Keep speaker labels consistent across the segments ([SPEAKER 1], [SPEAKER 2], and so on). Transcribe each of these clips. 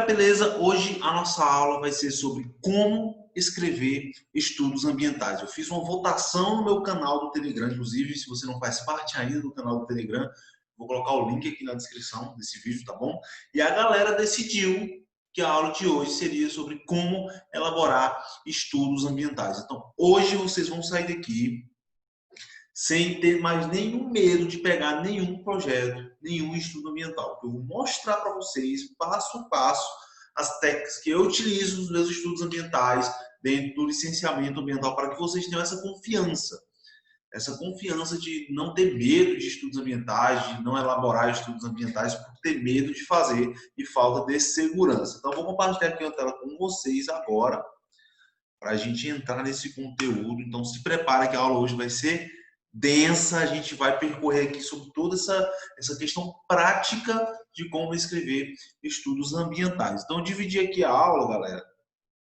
[SPEAKER 1] beleza? Hoje a nossa aula vai ser sobre como escrever estudos ambientais. Eu fiz uma votação no meu canal do Telegram, inclusive, se você não faz parte ainda do canal do Telegram, vou colocar o link aqui na descrição desse vídeo, tá bom? E a galera decidiu que a aula de hoje seria sobre como elaborar estudos ambientais. Então, hoje vocês vão sair daqui sem ter mais nenhum medo de pegar nenhum projeto, nenhum estudo ambiental. Eu vou mostrar para vocês, passo a passo, as técnicas que eu utilizo nos meus estudos ambientais, dentro do licenciamento ambiental, para que vocês tenham essa confiança de não ter medo de estudos ambientais, de não elaborar estudos ambientais por ter medo de fazer e falta de segurança. Então, eu vou compartilhar aqui a tela com vocês agora, para a gente entrar nesse conteúdo. Então, se prepara que a aula hoje vai ser densa, a gente vai percorrer aqui sobre toda essa questão prática de como escrever estudos ambientais. Então, eu dividi aqui a aula, galera,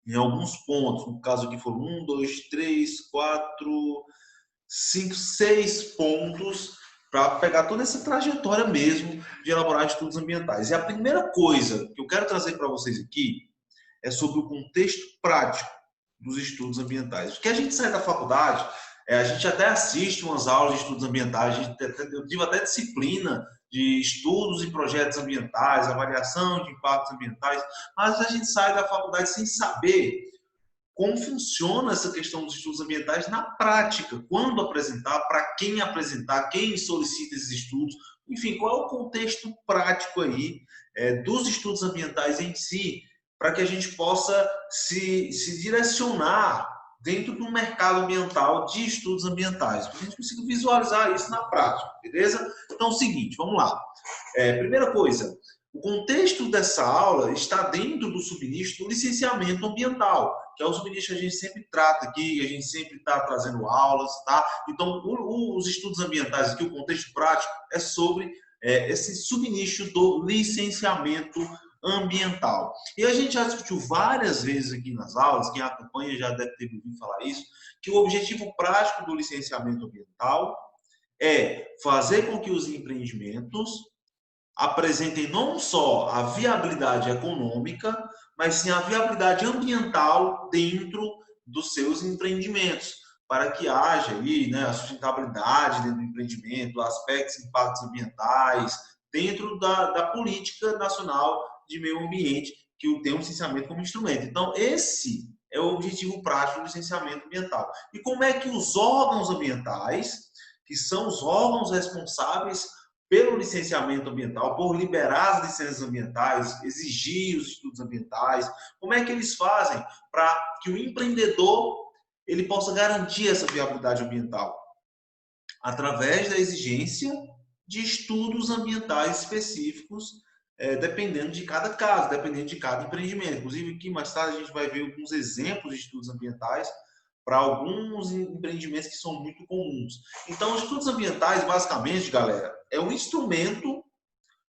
[SPEAKER 1] em alguns pontos. No caso aqui foram 1, 2, 3, 4, 5, 6 pontos para pegar toda essa trajetória mesmo de elaborar estudos ambientais. E a primeira coisa que eu quero trazer para vocês aqui é sobre o contexto prático dos estudos ambientais. Porque a gente sai da faculdade, a gente até assiste umas aulas de estudos ambientais, eu tive até disciplina de estudos e projetos ambientais, avaliação de impactos ambientais, mas a gente sai da faculdade sem saber como funciona essa questão dos estudos ambientais na prática, quando apresentar, para quem solicita esses estudos, enfim, qual é o contexto prático aí dos estudos ambientais em si, para que a gente possa se direcionar dentro do mercado ambiental de estudos ambientais, para que a gente consiga visualizar isso na prática, beleza? Então é o seguinte, vamos lá. Primeira coisa, o contexto dessa aula está dentro do subnicho do licenciamento ambiental, que é o subnicho que a gente sempre trata aqui, a gente sempre está trazendo aulas, tá? Então, os estudos ambientais aqui, o contexto prático, é sobre esse subnicho do licenciamento ambiental. E a gente já discutiu várias vezes aqui nas aulas, quem acompanha já deve ter ouvido falar isso, que o objetivo prático do licenciamento ambiental é fazer com que os empreendimentos apresentem não só a viabilidade econômica, mas sim a viabilidade ambiental dentro dos seus empreendimentos, para que haja aí, né, a sustentabilidade dentro do empreendimento, aspectos de impactos ambientais, dentro da política nacional de meio ambiente, que tem o licenciamento como instrumento. Então, esse é o objetivo prático do licenciamento ambiental. E como é que os órgãos ambientais, que são os órgãos responsáveis pelo licenciamento ambiental, por liberar as licenças ambientais, exigir os estudos ambientais, como é que eles fazem para que o empreendedor ele possa garantir essa viabilidade ambiental? Através da exigência de estudos ambientais específicos, dependendo de cada caso, dependendo de cada empreendimento. Inclusive, aqui mais tarde a gente vai ver alguns exemplos de estudos ambientais para alguns empreendimentos que são muito comuns. Então, os estudos ambientais, basicamente, galera, é um instrumento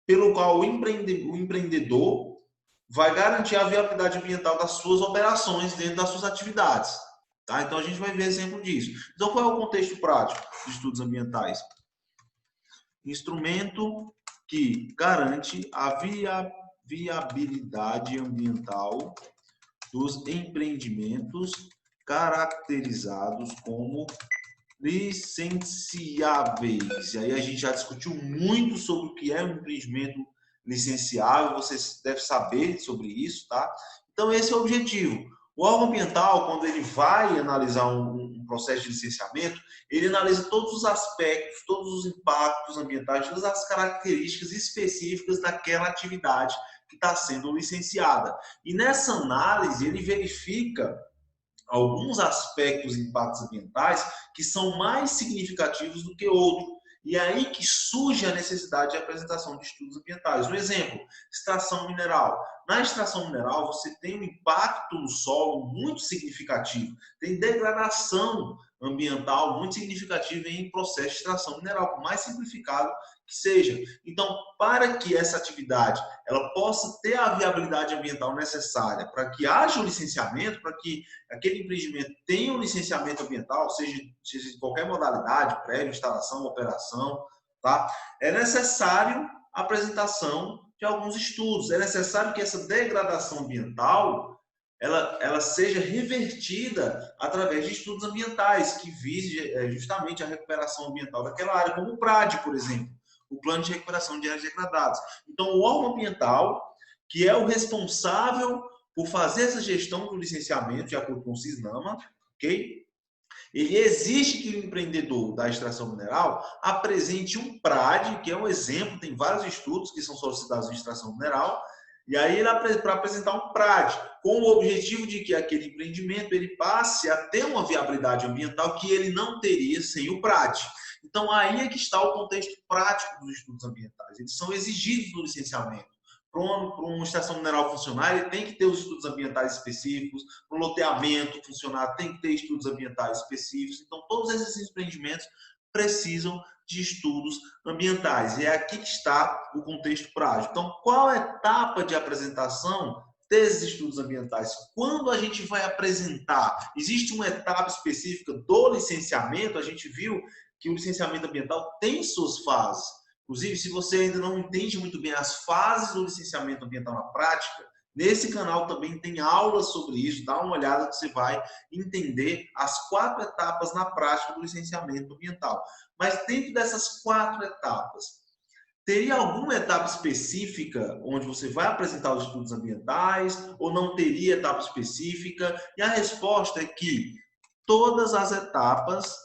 [SPEAKER 1] pelo qual o empreendedor vai garantir a viabilidade ambiental das suas operações dentro das suas atividades. Tá? Então, a gente vai ver exemplo disso. Então, qual é o contexto prático dos estudos ambientais? Instrumento que garante a viabilidade ambiental dos empreendimentos caracterizados como licenciáveis. E aí a gente já discutiu muito sobre o que é um empreendimento licenciável, vocês devem saber sobre isso, tá? Então esse é o objetivo. O órgão ambiental, quando ele vai analisar um processo de licenciamento, ele analisa todos os aspectos, todos os impactos ambientais, todas as características específicas daquela atividade que está sendo licenciada. E nessa análise ele verifica alguns aspectos e impactos ambientais que são mais significativos do que outros. E é aí que surge a necessidade de apresentação de estudos ambientais. Um exemplo, extração mineral. Na extração mineral, você tem um impacto no solo muito significativo. Tem degradação ambiental muito significativa em processo de extração mineral, por mais simplificado que seja. Então, para que essa atividade ela possa ter a viabilidade ambiental necessária, para que haja o licenciamento, para que aquele empreendimento tenha um licenciamento ambiental, seja de qualquer modalidade, prédio, instalação, operação, tá? É necessário a apresentação de alguns estudos. É necessário que essa degradação ambiental ela seja revertida através de estudos ambientais que visem justamente a recuperação ambiental daquela área, como o PRAD, por exemplo, o Plano de Recuperação de Áreas Degradadas. Então, o órgão ambiental, que é o responsável por fazer essa gestão do licenciamento, de acordo com o CISNAMA, ok? Ele exige que o empreendedor da extração mineral apresente um PRAD, que é um exemplo, tem vários estudos que são solicitados em extração mineral, e aí ele para apresentar um PRAD, com o objetivo de que aquele empreendimento ele passe a ter uma viabilidade ambiental que ele não teria sem o PRAD. Então aí é que está o contexto prático dos estudos ambientais. Eles são exigidos no licenciamento. Para uma estação mineral funcionar, ele tem que ter os estudos ambientais específicos. Para o loteamento funcionar, tem que ter estudos ambientais específicos. Então, todos esses empreendimentos precisam de estudos ambientais. E é aqui que está o contexto prático. Então, qual a etapa de apresentação desses estudos ambientais? Quando a gente vai apresentar? Existe uma etapa específica do licenciamento? A gente viu que o licenciamento ambiental tem suas fases. Inclusive, se você ainda não entende muito bem as fases do licenciamento ambiental na prática, nesse canal também tem aulas sobre isso. Dá uma olhada que você vai entender as 4 etapas na prática do licenciamento ambiental. Mas dentro dessas 4 etapas, teria alguma etapa específica onde você vai apresentar os estudos ambientais ou não teria etapa específica? E a resposta é que todas as etapas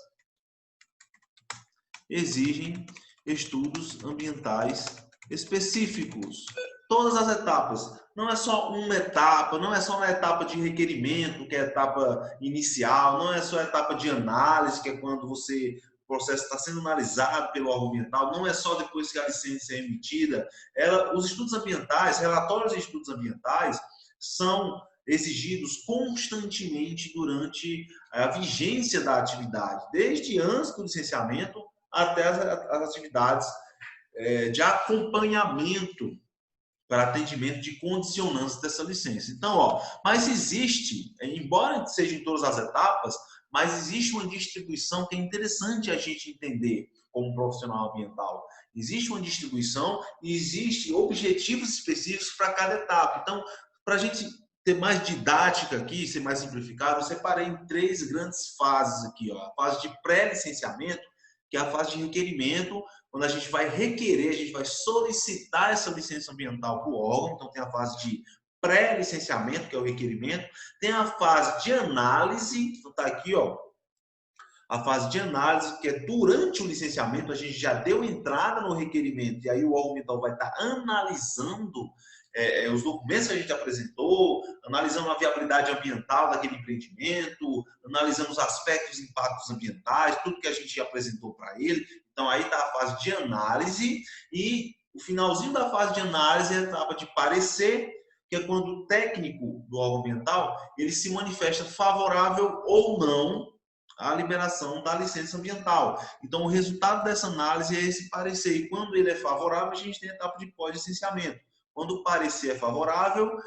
[SPEAKER 1] exigem estudos ambientais específicos. Todas as etapas. Não é só uma etapa, não é só uma etapa de requerimento, que é a etapa inicial, não é só a etapa de análise, que é quando o processo está sendo analisado pelo órgão ambiental, não é só depois que a licença é emitida. Os estudos ambientais, relatórios de estudos ambientais, são exigidos constantemente durante a vigência da atividade, desde antes do licenciamento até as atividades de acompanhamento para atendimento de condicionantes dessa licença. Então, mas existe, embora seja em todas as etapas, mas existe uma distribuição que é interessante a gente entender como profissional ambiental. Existe uma distribuição e existe objetivos específicos para cada etapa. Então, para a gente ter mais didática aqui, ser mais simplificado, eu separei em 3 grandes fases aqui. A fase de pré-licenciamento, que é a fase de requerimento, quando a gente vai requerer, a gente vai solicitar essa licença ambiental para o órgão. Então, tem a fase de pré-licenciamento, que é o requerimento. Tem a fase de análise, então está aqui, a fase de análise, que é durante o licenciamento, a gente já deu entrada no requerimento, e aí o órgão ambiental vai estar analisando os documentos que a gente apresentou, analisando a viabilidade ambiental daquele empreendimento, analisando os aspectos e impactos ambientais, tudo que a gente apresentou para ele. Então, aí está a fase de análise e o finalzinho da fase de análise é a etapa de parecer, que é quando o técnico do órgão ambiental ele se manifesta favorável ou não à liberação da licença ambiental. Então, o resultado dessa análise é esse parecer. E quando ele é favorável, a gente tem a etapa de pós-licenciamento. Quando o parecer é favorável,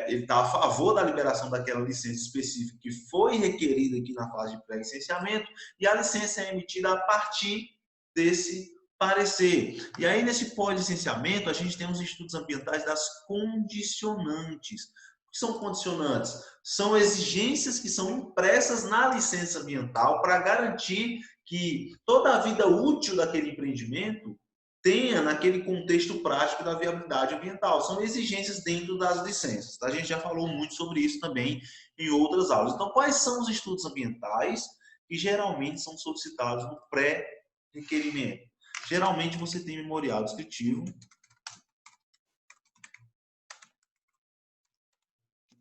[SPEAKER 1] ele está a favor da liberação daquela licença específica que foi requerida aqui na fase de pré-licenciamento, e a licença é emitida a partir desse parecer. E aí, nesse pós-licenciamento, a gente tem os estudos ambientais das condicionantes. O que são condicionantes? São exigências que são impressas na licença ambiental para garantir que toda a vida útil daquele empreendimento tenha naquele contexto prático da viabilidade ambiental. São exigências dentro das licenças. A gente já falou muito sobre isso também em outras aulas. Então, quais são os estudos ambientais que geralmente são solicitados no pré-requerimento? Geralmente você tem memorial descritivo,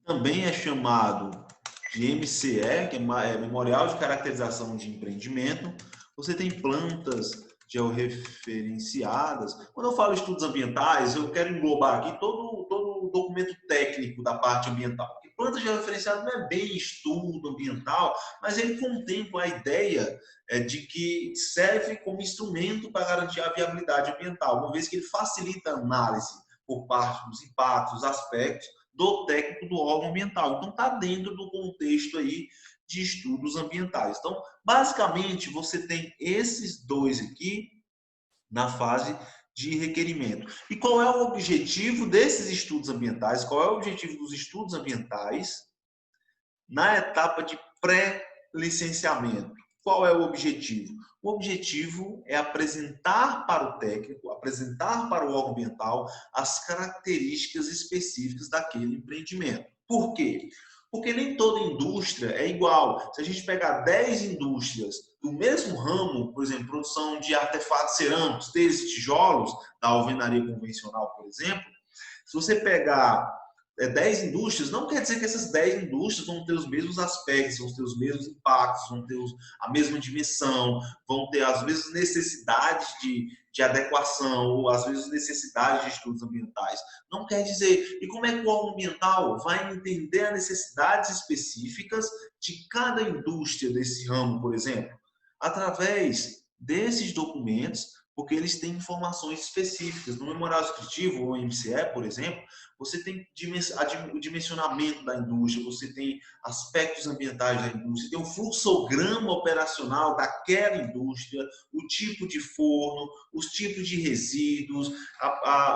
[SPEAKER 1] também é chamado de MCE, que é Memorial de Caracterização de Empreendimento. Você tem plantas georreferenciadas. Quando eu falo estudos ambientais, eu quero englobar aqui todo o documento técnico da parte ambiental. Porque planta georreferenciada não é bem estudo ambiental, mas ele contempla a ideia de que serve como instrumento para garantir a viabilidade ambiental, uma vez que ele facilita a análise por parte dos impactos, dos aspectos do técnico do órgão ambiental. Então, está dentro do contexto aí de estudos ambientais. Então, basicamente, você tem esses 2 aqui na fase de requerimento. E qual é o objetivo desses estudos ambientais? Qual é o objetivo dos estudos ambientais na etapa de pré-licenciamento? Qual é o objetivo? O objetivo é apresentar para o técnico, apresentar para o órgão ambiental as características específicas daquele empreendimento. Por quê? Porque nem toda indústria é igual. Se a gente pegar 10 indústrias do mesmo ramo, por exemplo, produção de artefatos cerâmicos, telhas e tijolos, da alvenaria convencional, por exemplo, se você pegar 10 indústrias, não quer dizer que essas 10 indústrias vão ter os mesmos aspectos, vão ter os mesmos impactos, vão ter a mesma dimensão, vão ter as mesmas necessidades de adequação, ou às vezes necessidades de estudos ambientais. Não quer dizer. E como é que o órgão ambiental vai entender as necessidades específicas de cada indústria desse ramo, por exemplo? Através desses documentos, porque eles têm informações específicas. No memorial descritivo, ou MCE, por exemplo, você tem o dimensionamento da indústria, você tem aspectos ambientais da indústria, tem o fluxograma operacional daquela indústria, o tipo de forno, os tipos de resíduos,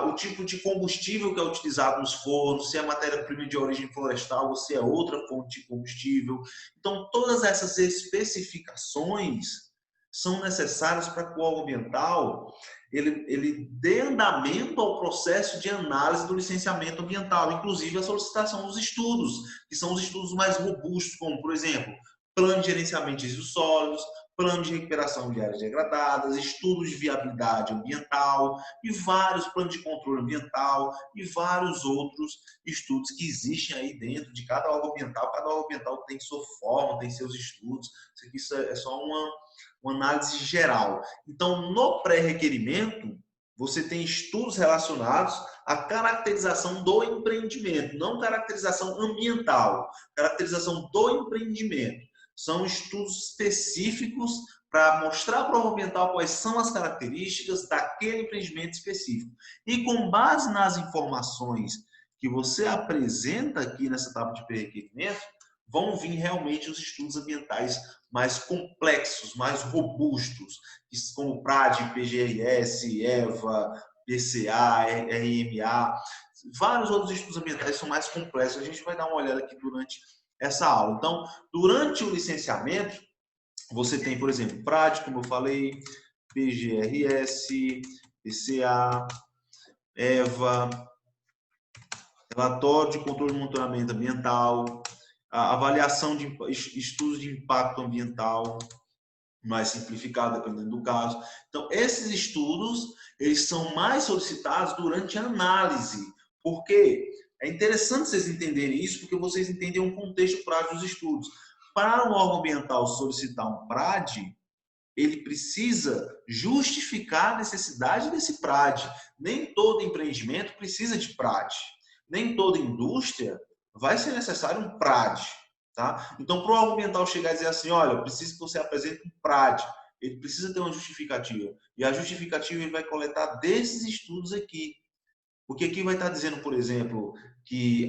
[SPEAKER 1] o tipo de combustível que é utilizado nos fornos, se é matéria-prima de origem florestal ou se é outra fonte de combustível. Então, todas essas especificações são necessárias para que o órgão ambiental ele dê andamento ao processo de análise do licenciamento ambiental, inclusive a solicitação dos estudos, que são os estudos mais robustos, como, por exemplo, plano de gerenciamento de resíduos sólidos, plano de recuperação de áreas degradadas, estudos de viabilidade ambiental e vários planos de controle ambiental e vários outros estudos que existem aí dentro de cada órgão ambiental. Cada órgão ambiental tem sua forma, tem seus estudos. Isso é só uma análise geral. Então, no pré-requerimento, você tem estudos relacionados à caracterização do empreendimento, não caracterização ambiental, caracterização do empreendimento. São estudos específicos para mostrar para o órgão ambiental quais são as características daquele empreendimento específico. E com base nas informações que você apresenta aqui nessa etapa de pré-requerimento, vão vir realmente os estudos ambientais mais complexos, mais robustos, como PRAD, PGRS, EVA, PCA, RMA. Vários outros estudos ambientais são mais complexos. A gente vai dar uma olhada aqui durante essa aula. Então, durante o licenciamento, você tem, por exemplo, PRAD, como eu falei, PGRS, PCA, EVA, relatório de controle e monitoramento ambiental, a avaliação de estudos de impacto ambiental, mais simplificado, dependendo do caso. Então, esses estudos, eles são mais solicitados durante a análise. Por quê? É interessante vocês entenderem isso, porque vocês entendem um contexto prático dos estudos. Para um órgão ambiental solicitar um PRAD, ele precisa justificar a necessidade desse PRAD. Nem todo empreendimento precisa de PRAD. Nem toda indústria vai ser necessário um PRAD. Tá? Então, para o órgão ambiental chegar e dizer assim, olha, eu preciso que você apresente um PRAD, ele precisa ter uma justificativa. E a justificativa ele vai coletar desses estudos aqui. Porque aqui vai estar dizendo, por exemplo, que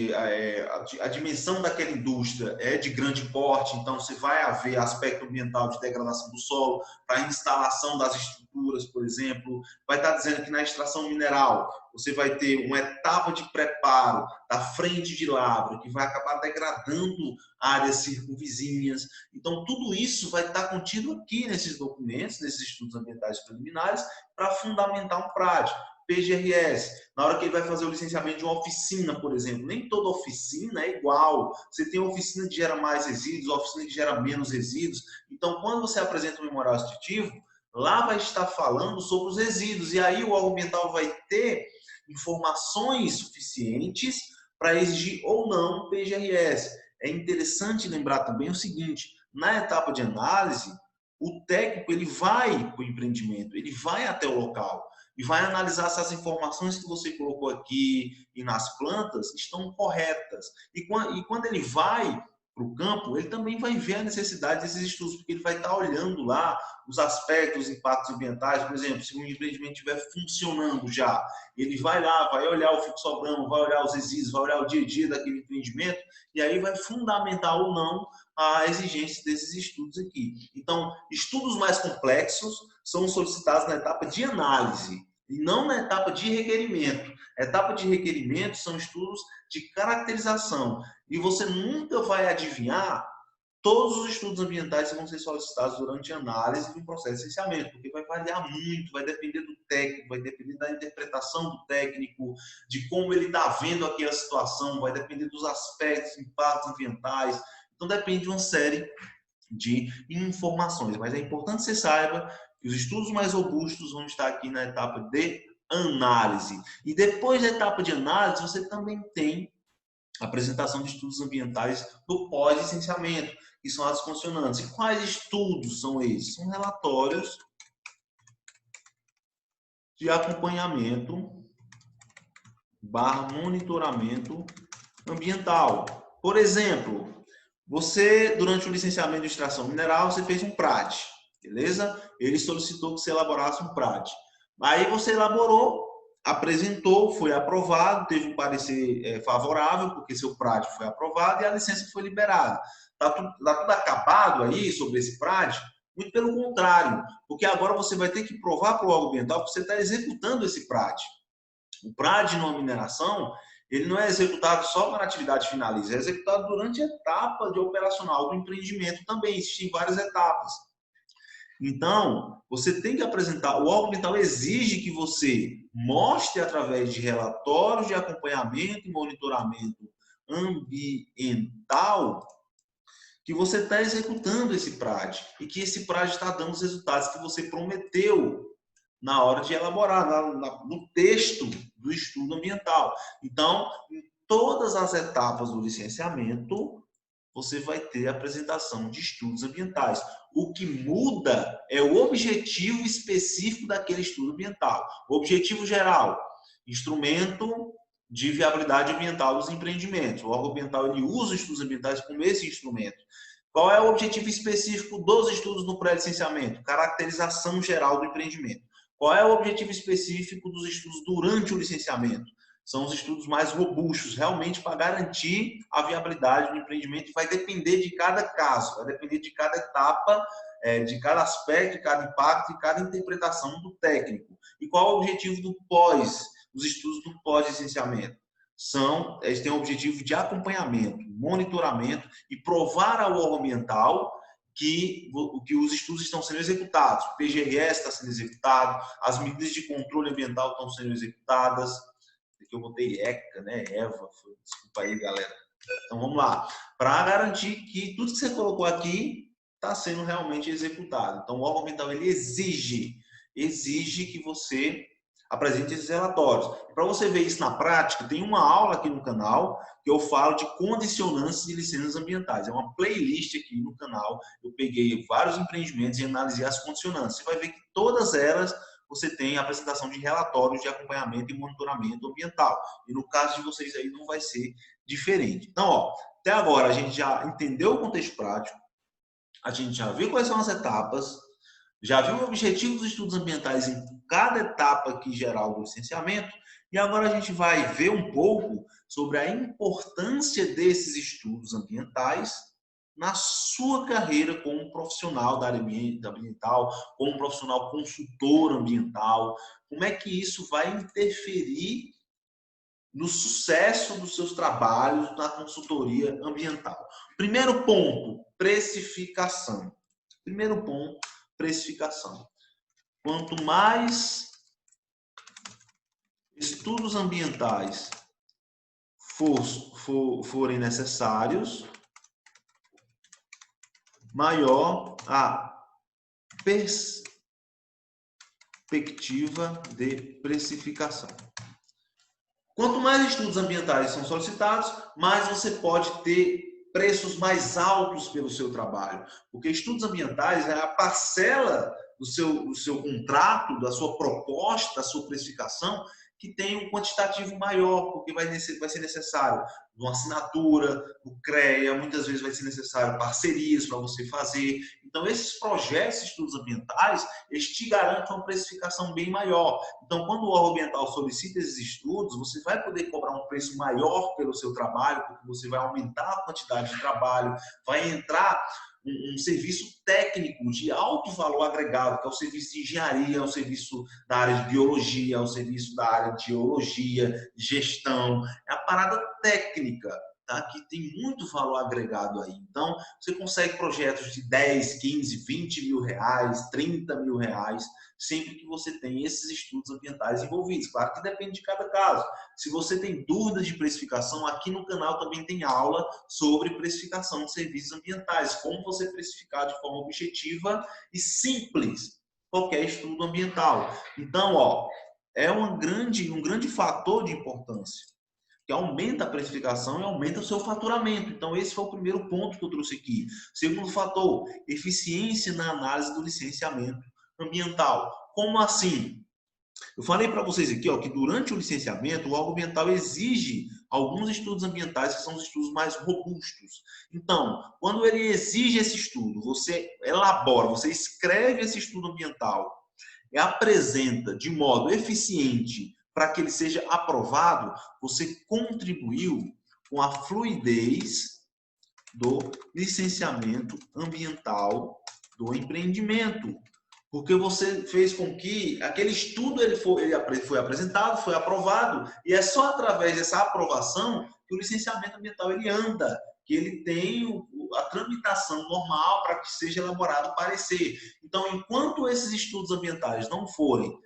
[SPEAKER 1] a dimensão daquela indústria é de grande porte, então você vai haver aspecto ambiental de degradação do solo, para a instalação das estruturas, por exemplo. Vai estar dizendo que na extração mineral você vai ter uma etapa de preparo da frente de lavra, que vai acabar degradando áreas circunvizinhas. Então, tudo isso vai estar contido aqui nesses documentos, nesses estudos ambientais preliminares, para fundamentar um PRAD. PGRS, na hora que ele vai fazer o licenciamento de uma oficina, por exemplo, nem toda oficina é igual. Você tem oficina que gera mais resíduos, oficina que gera menos resíduos. Então, quando você apresenta o memorial descritivo, lá vai estar falando sobre os resíduos. E aí o órgão ambiental vai ter informações suficientes para exigir ou não PGRS. É interessante lembrar também o seguinte, na etapa de análise, o técnico ele vai para o empreendimento, ele vai até o local e vai analisar se as informações que você colocou aqui e nas plantas estão corretas. E quando ele vai para o campo, ele também vai ver a necessidade desses estudos, porque ele vai estar olhando lá os aspectos, os impactos ambientais. Por exemplo, se o empreendimento estiver funcionando já, ele vai lá, vai olhar o fluxograma, vai olhar os resíduos, vai olhar o dia a dia daquele empreendimento, e aí vai fundamentar ou não à exigência desses estudos aqui. Então, estudos mais complexos são solicitados na etapa de análise e não na etapa de requerimento. A etapa de requerimento são estudos de caracterização e você nunca vai adivinhar todos os estudos ambientais que vão ser solicitados durante a análise de um processo de licenciamento, porque vai variar muito, vai depender do técnico, vai depender da interpretação do técnico, de como ele está vendo aquela situação, vai depender dos aspectos, impactos ambientais. Então, depende de uma série de informações. Mas é importante que você saiba que os estudos mais robustos vão estar aqui na etapa de análise. E depois da etapa de análise, você também tem a apresentação de estudos ambientais do pós-licenciamento, que são as condicionantes. E quais estudos são esses? São relatórios de acompanhamento / monitoramento ambiental. Por exemplo, você, durante o licenciamento de extração mineral, você fez um PRAD, beleza? Ele solicitou que você elaborasse um PRAD. Aí você elaborou, apresentou, foi aprovado, teve um parecer favorável, porque seu PRAD foi aprovado e a licença foi liberada. Está tudo acabado aí sobre esse PRAD? Muito pelo contrário, porque agora você vai ter que provar para o órgão ambiental que você está executando esse PRAD. O PRAD numa mineração, ele não é executado só quando a atividade finaliza, é executado durante a etapa de operacional do empreendimento também, existem várias etapas. Então, você tem que apresentar, o órgão ambiental exige que você mostre através de relatórios de acompanhamento e monitoramento ambiental que você está executando esse PRAD e que esse PRAD está dando os resultados que você prometeu na hora de elaborar, no texto do estudo ambiental. Então, em todas as etapas do licenciamento, você vai ter a apresentação de estudos ambientais. O que muda é o objetivo específico daquele estudo ambiental. O objetivo geral, instrumento de viabilidade ambiental dos empreendimentos. O órgão ambiental ele usa os estudos ambientais como esse instrumento. Qual é o objetivo específico dos estudos no pré-licenciamento? Caracterização geral do empreendimento. Qual é o objetivo específico dos estudos durante o licenciamento? São os estudos mais robustos, realmente para garantir a viabilidade do empreendimento. Vai depender de cada caso, vai depender de cada etapa, de cada aspecto, de cada impacto, de cada interpretação do técnico. E qual é o objetivo dos estudos do pós-licenciamento? Eles têm o objetivo de acompanhamento, monitoramento e provar ao órgão ambiental que os estudos estão sendo executados. O PGRS está sendo executado, as medidas de controle ambiental estão sendo executadas. Aqui eu botei ECA, né? EVA, desculpa aí, galera. Então vamos lá. Para garantir que tudo que você colocou aqui está sendo realmente executado. Então o órgão ambiental ele exige que você apresente esses relatórios. Para você ver isso na prática, tem uma aula aqui no canal que eu falo de condicionantes de licenças ambientais. É uma playlist aqui no canal. Eu peguei vários empreendimentos e analisei as condicionantes. Você vai ver que todas elas você tem a apresentação de relatórios de acompanhamento e monitoramento ambiental. E no caso de vocês aí não vai ser diferente. Então, ó, até agora a gente já entendeu o contexto prático, a gente já viu quais são as etapas, já viu o objetivo dos estudos ambientais em cada etapa aqui geral do licenciamento, e agora a gente vai ver um pouco sobre a importância desses estudos ambientais na sua carreira como profissional da área ambiental, como profissional consultor ambiental, como é que isso vai interferir no sucesso dos seus trabalhos na consultoria ambiental. Primeiro ponto, precificação. Primeiro ponto, precificação. Quanto mais estudos ambientais forem necessários, maior a perspectiva de precificação. Quanto mais estudos ambientais são solicitados, mais você pode ter preços mais altos pelo seu trabalho. Porque estudos ambientais é a parcela do seu contrato, da sua proposta, da sua precificação, que tem um quantitativo maior, porque vai ser necessário uma assinatura, o CREA, muitas vezes vai ser necessário parcerias para você fazer. Então, esses projetos de estudos ambientais, eles te garantem uma precificação bem maior. Então, quando o órgão ambiental solicita esses estudos, você vai poder cobrar um preço maior pelo seu trabalho, porque você vai aumentar a quantidade de trabalho, vai entrar um serviço técnico de alto valor agregado, que é o serviço de engenharia, é o serviço da área de biologia, é o serviço da área de geologia, gestão, é a parada técnica, tá? Que tem muito valor agregado aí. Então, você consegue projetos de 10, 15, 20 mil reais, 30 mil reais, sempre que você tem esses estudos ambientais envolvidos. Claro que depende de cada caso. Se você tem dúvidas de precificação, aqui no canal também tem aula sobre precificação de serviços ambientais, como você precificar de forma objetiva e simples qualquer estudo ambiental. Então, ó, é um grande fator de importância, que aumenta a precificação e aumenta o seu faturamento. Então, esse foi o primeiro ponto que eu trouxe aqui. Segundo fator, eficiência na análise do licenciamento ambiental. Como assim? Eu falei para vocês aqui, ó, que durante o licenciamento, o órgão ambiental exige alguns estudos ambientais que são os estudos mais robustos. Então, quando ele exige esse estudo, você elabora, você escreve esse estudo ambiental e apresenta de modo eficiente para que ele seja aprovado, você contribuiu com a fluidez do licenciamento ambiental do empreendimento. Porque você fez com que aquele estudo ele foi apresentado, foi aprovado, e é só através dessa aprovação que o licenciamento ambiental ele anda, que ele tem a tramitação normal para que seja elaborado o parecer. Então, enquanto esses estudos ambientais não forem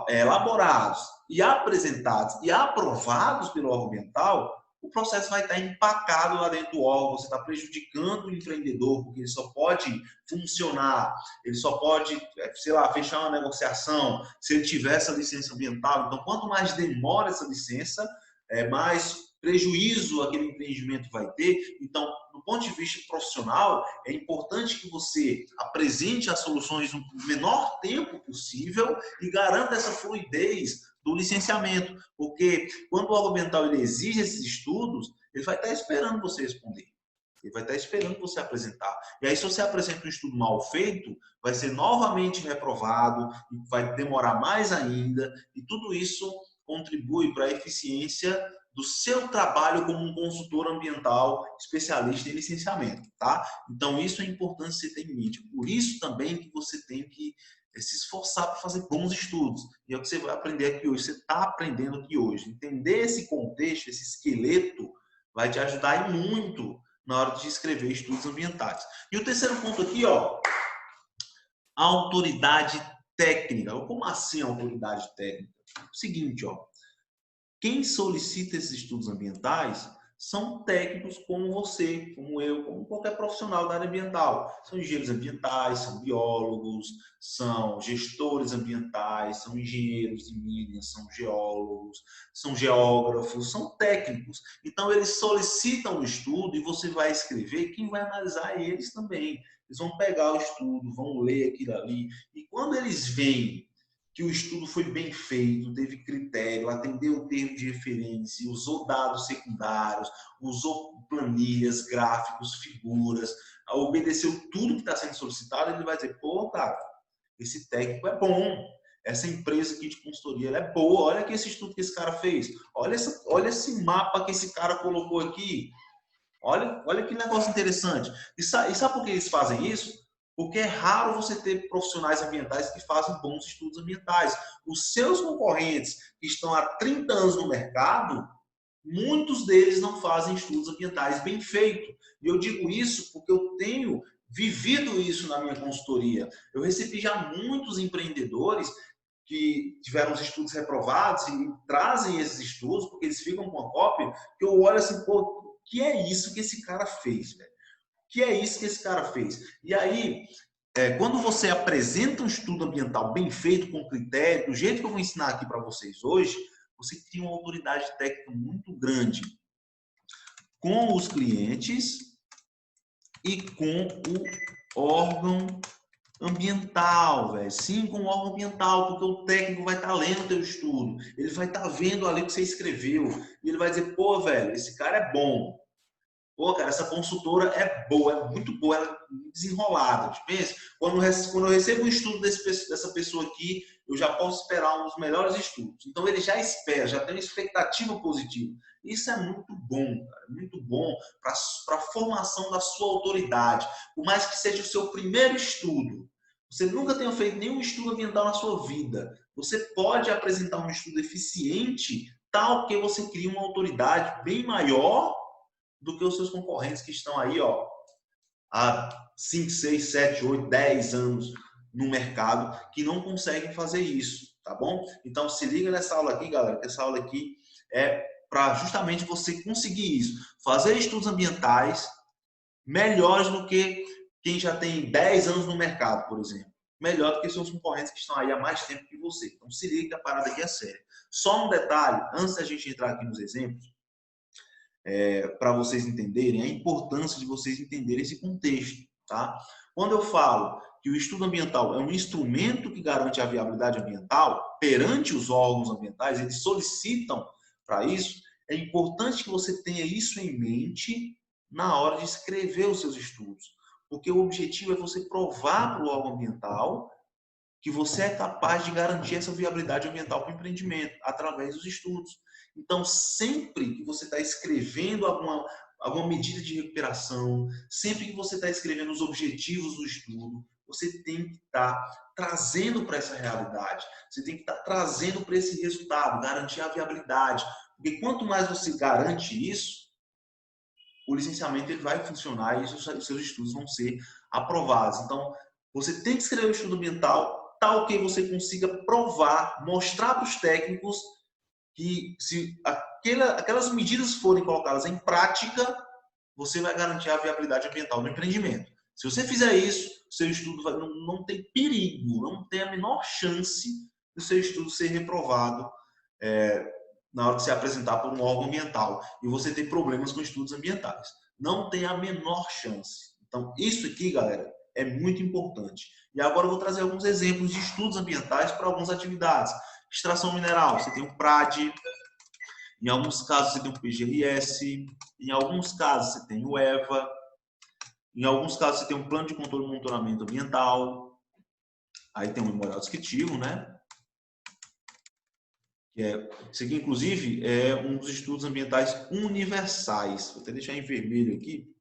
[SPEAKER 1] elaborados e apresentados e aprovados pelo órgão ambiental, o processo vai estar empacado lá dentro do órgão, você está prejudicando o empreendedor, porque ele só pode funcionar, ele só pode, sei lá, fechar uma negociação se ele tiver essa licença ambiental. Então, quanto mais demora essa licença, mais prejuízo aquele empreendimento vai ter. Então, do ponto de vista profissional, é importante que você apresente as soluções no menor tempo possível e garanta essa fluidez do licenciamento, porque quando o órgão ambiental ele exige esses estudos, ele vai estar esperando você responder. Ele vai estar esperando você apresentar. E aí, se você apresenta um estudo mal feito, vai ser novamente reprovado, vai demorar mais ainda, e tudo isso contribui para a eficiência do seu trabalho como um consultor ambiental especialista em licenciamento, tá? Então, isso é importante você ter em mente. Por isso também que você tem que se esforçar para fazer bons estudos. E é o que você vai aprender aqui hoje. Você está aprendendo aqui hoje. Entender esse contexto, esse esqueleto, vai te ajudar muito na hora de escrever estudos ambientais. E o terceiro ponto aqui, ó, autoridade técnica. Como assim autoridade técnica? O seguinte, ó, quem solicita esses estudos ambientais são técnicos como você, como eu, como qualquer profissional da área ambiental. São engenheiros ambientais, são biólogos, são gestores ambientais, são engenheiros de minas, são geólogos, são geógrafos, são técnicos. Então, eles solicitam o estudo e você vai escrever, quem vai analisar é eles também. Eles vão pegar o estudo, vão ler aquilo ali. E quando eles veem que o estudo foi bem feito, teve critério, atendeu o termo de referência, usou dados secundários, usou planilhas, gráficos, figuras, obedeceu tudo que está sendo solicitado, ele vai dizer, pô, cara, esse técnico é bom, essa empresa aqui de consultoria ela é boa, olha aqui esse estudo que esse cara fez, olha esse mapa que esse cara colocou aqui, olha que negócio interessante. E sabe por que eles fazem isso? Porque é raro você ter profissionais ambientais que fazem bons estudos ambientais. Os seus concorrentes que estão há 30 anos no mercado, muitos deles não fazem estudos ambientais bem feitos. E eu digo isso porque eu tenho vivido isso na minha consultoria. Eu recebi já muitos empreendedores que tiveram os estudos reprovados e trazem esses estudos, porque eles ficam com a cópia, que eu olho assim, pô, o que é isso que esse cara fez, velho? Que é isso que esse cara fez. E aí, quando você apresenta um estudo ambiental bem feito, com critério, do jeito que eu vou ensinar aqui para vocês hoje, você cria uma autoridade técnica muito grande com os clientes e com o órgão ambiental, velho. Sim, com o órgão ambiental, porque o técnico vai estar lendo o teu estudo, ele vai estar vendo ali o que você escreveu, e ele vai dizer, pô, velho, esse cara é bom. Pô, cara, essa consultora é boa, é muito boa, ela é desenrolada. Pensa, quando eu recebo um estudo dessa pessoa aqui, eu já posso esperar um dos melhores estudos. Então ele já espera, já tem uma expectativa positiva. Isso é muito bom, cara, muito bom para a formação da sua autoridade. Por mais que seja o seu primeiro estudo, você nunca tenha feito nenhum estudo ambiental na sua vida, você pode apresentar um estudo eficiente, tal que você cria uma autoridade bem maior do que os seus concorrentes que estão aí, ó, há 5, 6, 7, 8, 10 anos no mercado, que não conseguem fazer isso, tá bom? Então se liga nessa aula aqui, galera, que essa aula aqui é para justamente você conseguir isso, fazer estudos ambientais melhores do que quem já tem 10 anos no mercado, por exemplo. Melhor do que seus concorrentes que estão aí há mais tempo que você. Então se liga que a parada aqui é séria. Só um detalhe, antes da gente entrar aqui nos exemplos, para vocês entenderem a importância de vocês entenderem esse contexto, tá? Quando eu falo que o estudo ambiental é um instrumento que garante a viabilidade ambiental perante os órgãos ambientais, eles solicitam para isso, é importante que você tenha isso em mente na hora de escrever os seus estudos, porque o objetivo é você provar para o órgão ambiental que você é capaz de garantir essa viabilidade ambiental para o empreendimento através dos estudos. Então, sempre que você está escrevendo alguma medida de recuperação, sempre que você está escrevendo os objetivos do estudo, você tem que estar trazendo para essa realidade, você tem que estar trazendo para esse resultado, garantir a viabilidade. Porque quanto mais você garante isso, o licenciamento ele vai funcionar e os seus estudos vão ser aprovados. Então, você tem que escrever o estudo ambiental tal que você consiga provar, mostrar para os técnicos que se aquelas medidas forem colocadas em prática, você vai garantir a viabilidade ambiental do empreendimento. Se você fizer isso, seu estudo não tem perigo, não tem a menor chance do seu estudo ser reprovado na hora que você apresentar por um órgão ambiental e você ter problemas com estudos ambientais. Não tem a menor chance. Então, isso aqui, galera, é muito importante. E agora eu vou trazer alguns exemplos de estudos ambientais para algumas atividades. Extração mineral, você tem o PRAD, em alguns casos você tem o PGRS, em alguns casos você tem o EVA, em alguns casos você tem um plano de controle e monitoramento ambiental, aí tem um memorial descritivo, né? Isso aqui, inclusive, é um dos estudos ambientais universais. Vou até deixar em vermelho aqui.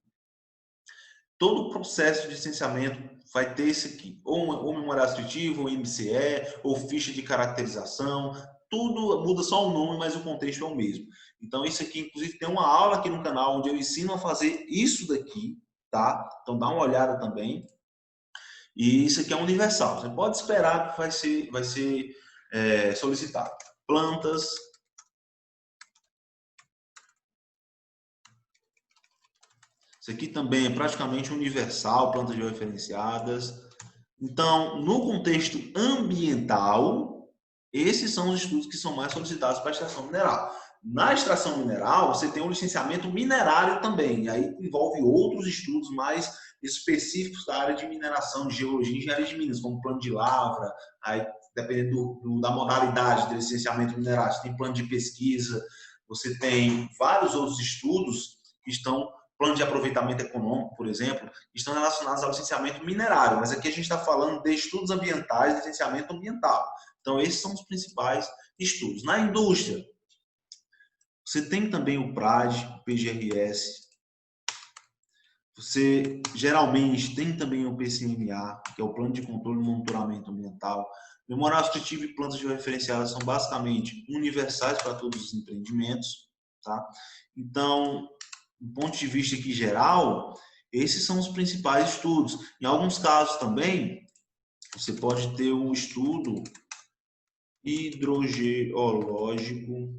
[SPEAKER 1] Todo o processo de licenciamento vai ter esse aqui, ou memorial descritivo, ou MCE, ou ficha de caracterização. Tudo muda só o nome, mas o contexto é o mesmo. Então, isso aqui, inclusive, tem uma aula aqui no canal onde eu ensino a fazer isso daqui, tá? Então, dá uma olhada também. E isso aqui é universal. Você pode esperar que vai ser solicitado. Plantas. Isso aqui também é praticamente universal, plantas georreferenciadas. Então, no contexto ambiental, esses são os estudos que são mais solicitados para a extração mineral. Na extração mineral, você tem um licenciamento minerário também, e aí envolve outros estudos mais específicos da área de mineração, de geologia e engenharia de minas, como plano de lavra, aí, dependendo da modalidade de licenciamento minerário, você tem plano de pesquisa, você tem vários outros estudos que estão plano de aproveitamento econômico, por exemplo, estão relacionados ao licenciamento minerário, mas aqui a gente está falando de estudos ambientais, licenciamento ambiental. Então, esses são os principais estudos. Na indústria, você tem também o PRAD, o PGRS, você geralmente tem também o PCMA, que é o Plano de Controle e Monitoramento Ambiental. Memorial descritivo e plantas georreferenciadas são basicamente universais para todos os empreendimentos, tá? Então, do ponto de vista aqui geral, esses são os principais estudos. Em alguns casos também, você pode ter um estudo hidrogeológico,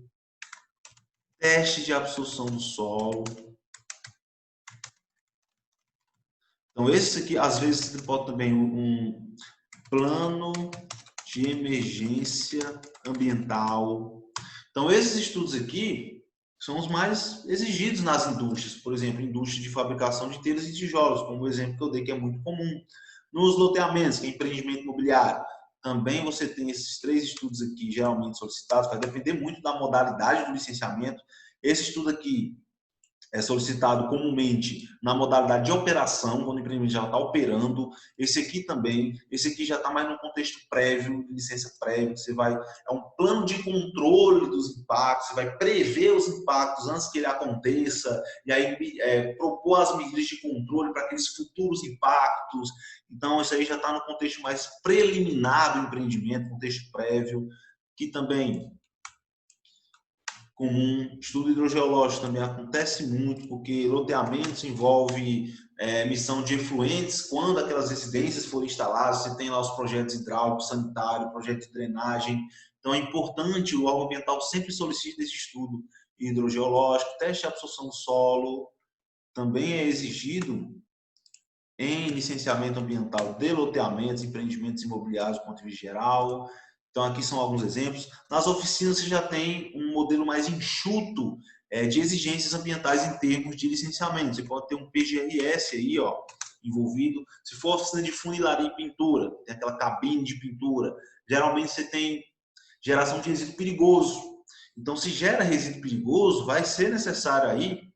[SPEAKER 1] teste de absorção do solo. Então, esse aqui, às vezes, você pode também um plano de emergência ambiental. Então, esses estudos aqui são os mais exigidos nas indústrias. Por exemplo, indústria de fabricação de telhas e tijolos, como o exemplo que eu dei, que é muito comum. Nos loteamentos, que é empreendimento imobiliário, também você tem esses 3 estudos aqui, geralmente solicitados, vai depender muito da modalidade do licenciamento. Esse estudo aqui é solicitado comumente na modalidade de operação, quando o empreendimento já está operando. Esse aqui também, esse aqui já está mais no contexto prévio, de licença prévia, você vai, é um plano de controle dos impactos, você vai prever os impactos antes que ele aconteça, e aí propor as medidas de controle para aqueles futuros impactos. Então, isso aí já está no contexto mais preliminar do empreendimento, contexto prévio, que também comum. Estudo hidrogeológico também acontece muito, porque loteamentos envolve emissão de efluentes. Quando aquelas residências forem instaladas, você tem lá os projetos hidráulicos, sanitário, projeto de drenagem. Então é importante, o órgão ambiental sempre solicita esse estudo hidrogeológico. Teste de absorção do solo também é exigido em licenciamento ambiental de loteamentos, empreendimentos imobiliários do ponto de vista geral. Então, aqui são alguns exemplos. Nas oficinas, você já tem um modelo mais enxuto de exigências ambientais em termos de licenciamento. Você pode ter um PGRS aí, ó, envolvido. Se for oficina de funilaria e pintura, tem aquela cabine de pintura. Geralmente, você tem geração de resíduo perigoso. Então, se gera resíduo perigoso, vai ser necessário aí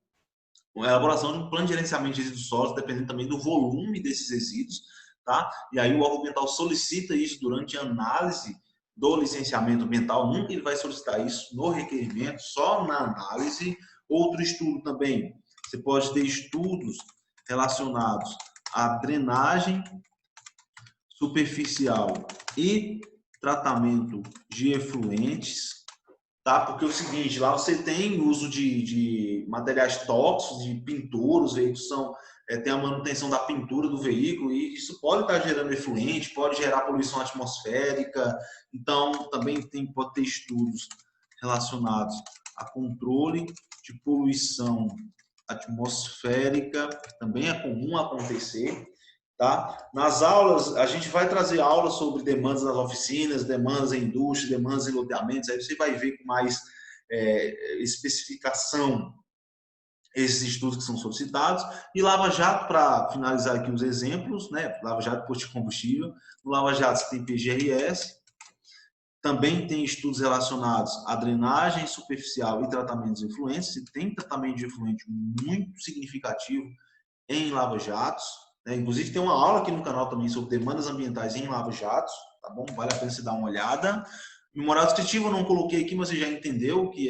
[SPEAKER 1] a elaboração de um plano de gerenciamento de resíduos sólidos, dependendo também do volume desses resíduos, tá? E aí o órgão ambiental solicita isso durante a análise do licenciamento ambiental, nunca ele vai solicitar isso no requerimento, só na análise. Outro estudo também, você pode ter estudos relacionados à drenagem superficial e tratamento de efluentes, tá? Porque é o seguinte, lá você tem uso de materiais tóxicos, de pintura, os veículos tem a manutenção da pintura do veículo e isso pode estar gerando efluente, pode gerar poluição atmosférica. Então, também pode ter estudos relacionados a controle de poluição atmosférica, também é comum acontecer. Tá? Nas aulas, a gente vai trazer aulas sobre demandas nas oficinas, demandas em indústria, demandas em loteamentos, aí você vai ver com mais especificação esses estudos que são solicitados. E Lava Jato, para finalizar aqui os exemplos, né? Lava Jato, posto de combustível. No Lava Jato você tem PGRS, também tem estudos relacionados à drenagem superficial e tratamentos de efluentes. Você tem tratamento de efluente muito significativo em Lava Jatos. Inclusive tem uma aula aqui no canal também sobre demandas ambientais em Lava Jatos, tá bom? Vale a pena você dar uma olhada. Memorial descritivo eu não coloquei aqui, mas você já entendeu que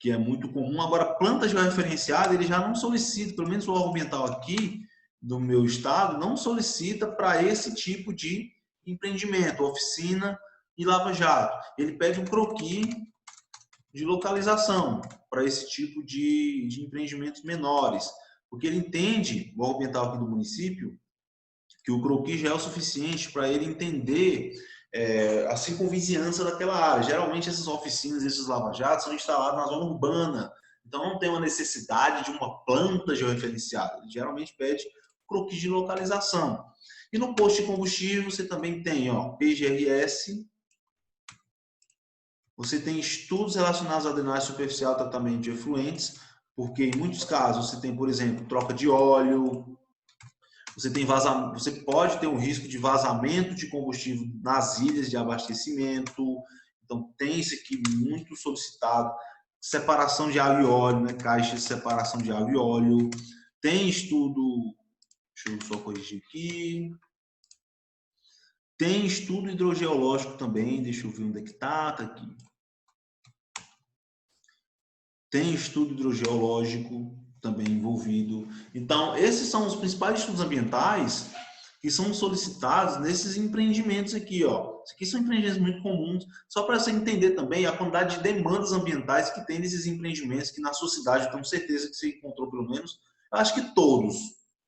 [SPEAKER 1] é muito comum. Agora, planta georreferenciada, ele já não solicita, pelo menos o órgão ambiental aqui do meu estado, não solicita para esse tipo de empreendimento, oficina e Lava Jato. Ele pede um croquis de localização para esse tipo de empreendimentos menores. Porque ele entende, o órgão ambiental aqui do município, que o croquis já é o suficiente para ele entender a circunvizinhança daquela área. Geralmente essas oficinas, esses lava-jatos são instalados na zona urbana, então não tem uma necessidade de uma planta georreferenciada. Ele geralmente pede croquis de localização. E no posto de combustível você também tem PGRS, você tem estudos relacionados à drenagem superficial e tratamento de efluentes, porque em muitos casos você tem, por exemplo, troca de óleo, você pode ter um risco de vazamento de combustível nas ilhas de abastecimento. Então tem isso aqui muito solicitado, separação de água e óleo, né? Caixa de separação de água e óleo. Tem estudo, deixa eu só corrigir aqui. Tem estudo hidrogeológico também, deixa eu ver onde é que tá aqui. Tem estudo hidrogeológico também envolvido. Então, esses são os principais estudos ambientais que são solicitados nesses empreendimentos aqui, ó. Esses aqui são empreendimentos muito comuns, só para você entender também a quantidade de demandas ambientais que tem nesses empreendimentos, que na sua cidade, eu tenho certeza que você encontrou pelo menos, eu acho que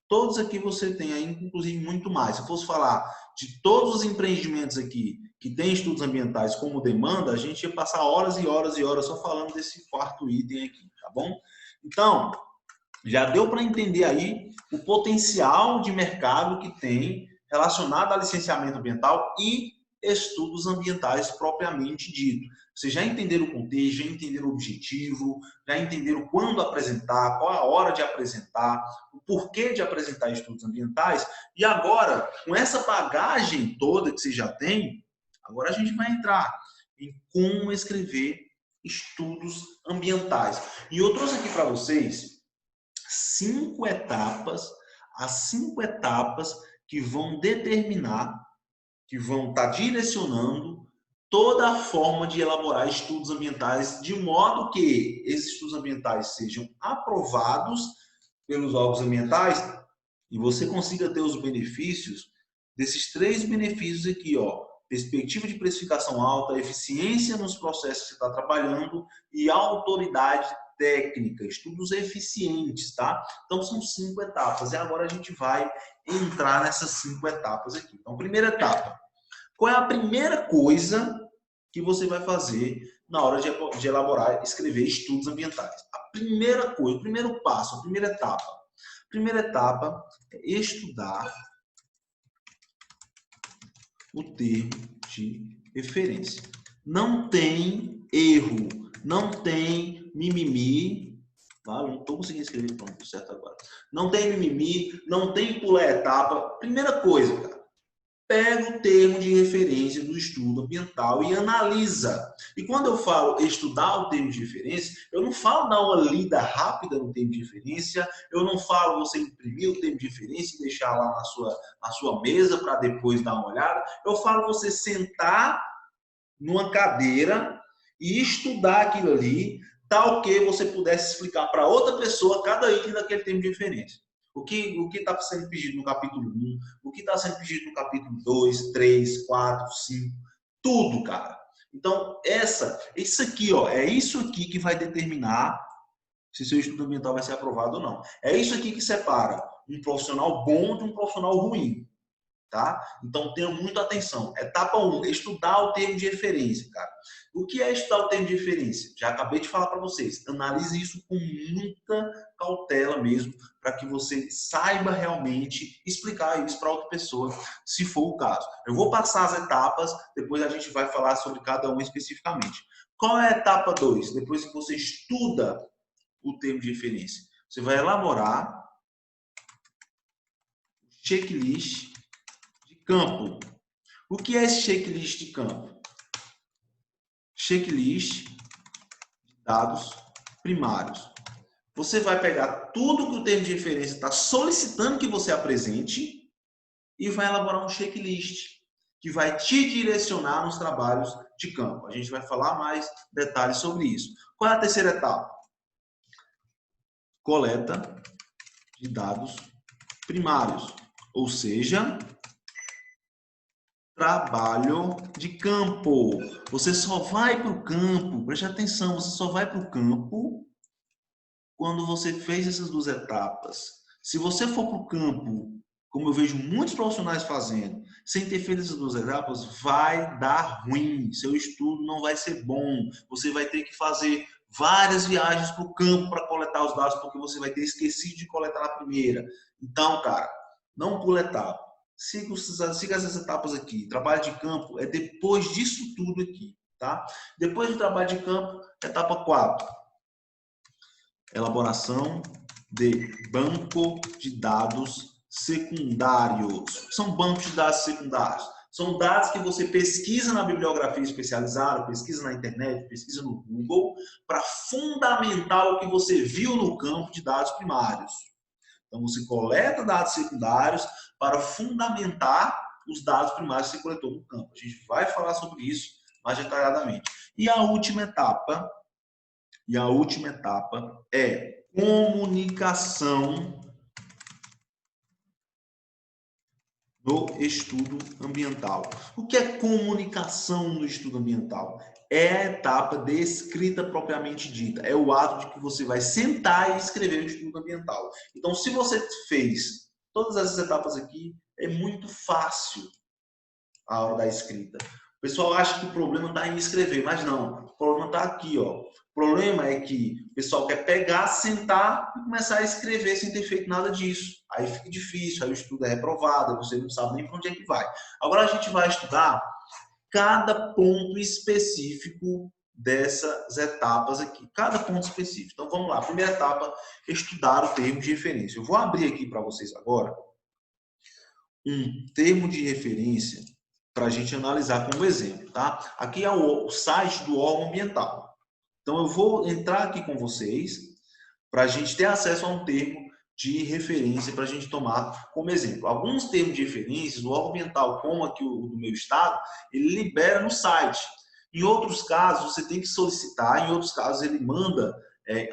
[SPEAKER 1] todos aqui você tem aí, inclusive muito mais. Se eu fosse falar de todos os empreendimentos aqui que tem estudos ambientais como demanda, a gente ia passar horas e horas e horas só falando desse quarto item aqui, tá bom? Então, já deu para entender aí o potencial de mercado que tem relacionado ao licenciamento ambiental e estudos ambientais propriamente dito. Vocês já entenderam o contexto, já entenderam o objetivo, já entenderam quando apresentar, qual a hora de apresentar, o porquê de apresentar estudos ambientais. E agora, com essa bagagem toda que vocês já têm, agora a gente vai entrar em como escrever estudos ambientais. E eu trouxe aqui para vocês 5 etapas, as 5 etapas que vão determinar, que vão estar direcionando toda a forma de elaborar estudos ambientais, de modo que esses estudos ambientais sejam aprovados pelos órgãos ambientais e você consiga ter os benefícios desses 3 benefícios aqui, ó. Perspectiva de precificação alta, eficiência nos processos que você está trabalhando e autoridade técnica, estudos eficientes, tá? Então, são 5 etapas e agora a gente vai entrar nessas 5 etapas aqui. Então, primeira etapa. Qual é a primeira coisa que você vai fazer na hora de elaborar, escrever estudos ambientais? A primeira coisa, o primeiro passo, a primeira etapa. A primeira etapa é estudar o termo de referência. Não tem erro, não tem mimimi. Ah, não estou conseguindo escrever pronto, certo agora. Não tem mimimi, não tem pular etapa. Primeira coisa, cara. Pega o termo de referência do estudo ambiental e analisa. E quando eu falo estudar o termo de referência, eu não falo dar uma lida rápida no termo de referência, eu não falo você imprimir o termo de referência e deixar lá na sua mesa para depois dar uma olhada. Eu falo você sentar numa cadeira e estudar aquilo ali, tal que você pudesse explicar para outra pessoa cada item daquele termo de referência. O que está sendo pedido no capítulo 1, o que está sendo pedido no capítulo 2, 3, 4, 5, tudo, cara. Então, isso aqui, ó, é isso aqui que vai determinar se seu estudo ambiental vai ser aprovado ou não. É isso aqui que separa um profissional bom de um profissional ruim. Tá? Então, tenha muita atenção. Etapa 1, estudar o termo de referência, cara. O que é estudar o termo de referência? Já acabei de falar para vocês. Analise isso com muita cautela mesmo, para que você saiba realmente explicar isso para outra pessoa, se for o caso. Eu vou passar as etapas, depois a gente vai falar sobre cada uma especificamente. Qual é a etapa 2? Depois que você estuda o termo de referência, você vai elaborar o checklist campo. O que é esse checklist de campo? Checklist de dados primários. Você vai pegar tudo que o termo de referência está solicitando que você apresente e vai elaborar um checklist que vai te direcionar nos trabalhos de campo. A gente vai falar mais detalhes sobre isso. Qual é a terceira etapa? Coleta de dados primários, ou seja, trabalho de campo. Você só vai para o campo, preste atenção, você só vai para o campo quando você fez essas 2 etapas. Se você for para o campo, como eu vejo muitos profissionais fazendo, sem ter feito essas 2 etapas, vai dar ruim. Seu estudo não vai ser bom. Você vai ter que fazer várias viagens para o campo para coletar os dados, porque você vai ter esquecido de coletar na primeira. Então, cara, não pula etapa. Siga essas etapas aqui. Trabalho de campo é depois disso tudo aqui, tá? Depois do trabalho de campo, etapa 4. Elaboração de banco de dados secundários. São bancos de dados secundários. São dados que você pesquisa na bibliografia especializada, pesquisa na internet, pesquisa no Google, para fundamentar o que você viu no campo de dados primários. Então, você coleta dados secundários para fundamentar os dados primários que você coletou no campo. A gente vai falar sobre isso mais detalhadamente. E a última etapa é comunicação no estudo ambiental. O que é comunicação no estudo ambiental? É a etapa de escrita propriamente dita. É o ato de que você vai sentar e escrever o estudo ambiental. Então, se você fez todas essas etapas aqui, é muito fácil a hora da escrita. O pessoal acha que o problema está em escrever, mas não. O problema está aqui, ó. O problema é que o pessoal quer pegar, sentar e começar a escrever sem ter feito nada disso. Aí fica difícil, aí o estudo é reprovado, você não sabe nem para onde é que vai. Agora a gente vai estudar cada ponto específico dessas etapas aqui, cada ponto específico. Então vamos lá, primeira etapa, estudar o termo de referência. Eu vou abrir aqui para vocês agora um termo de referência para a gente analisar como exemplo, tá? Aqui é o site do órgão ambiental. Então eu vou entrar aqui com vocês para a gente ter acesso a um termo de referência para a gente tomar como exemplo. Alguns termos de referência, o órgão ambiental, como aqui o do meu estado, ele libera no site. Em outros casos, você tem que solicitar, em outros casos, ele manda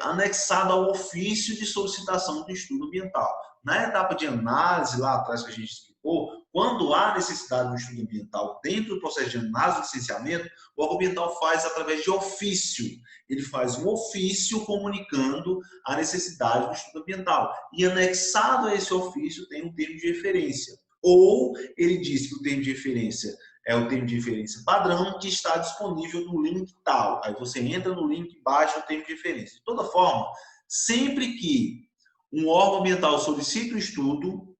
[SPEAKER 1] anexado ao ofício de solicitação do estudo ambiental. Na etapa de análise, lá atrás que a gente explicou, quando há necessidade do estudo ambiental dentro do processo de análise do licenciamento, o órgão ambiental faz através de ofício. Ele faz um ofício comunicando a necessidade do estudo ambiental. E anexado a esse ofício tem um termo de referência. Ou ele diz que o termo de referência é o termo de referência padrão que está disponível no link tal. Aí você entra no link e baixa o termo de referência. De toda forma, sempre que um órgão ambiental solicita o estudo,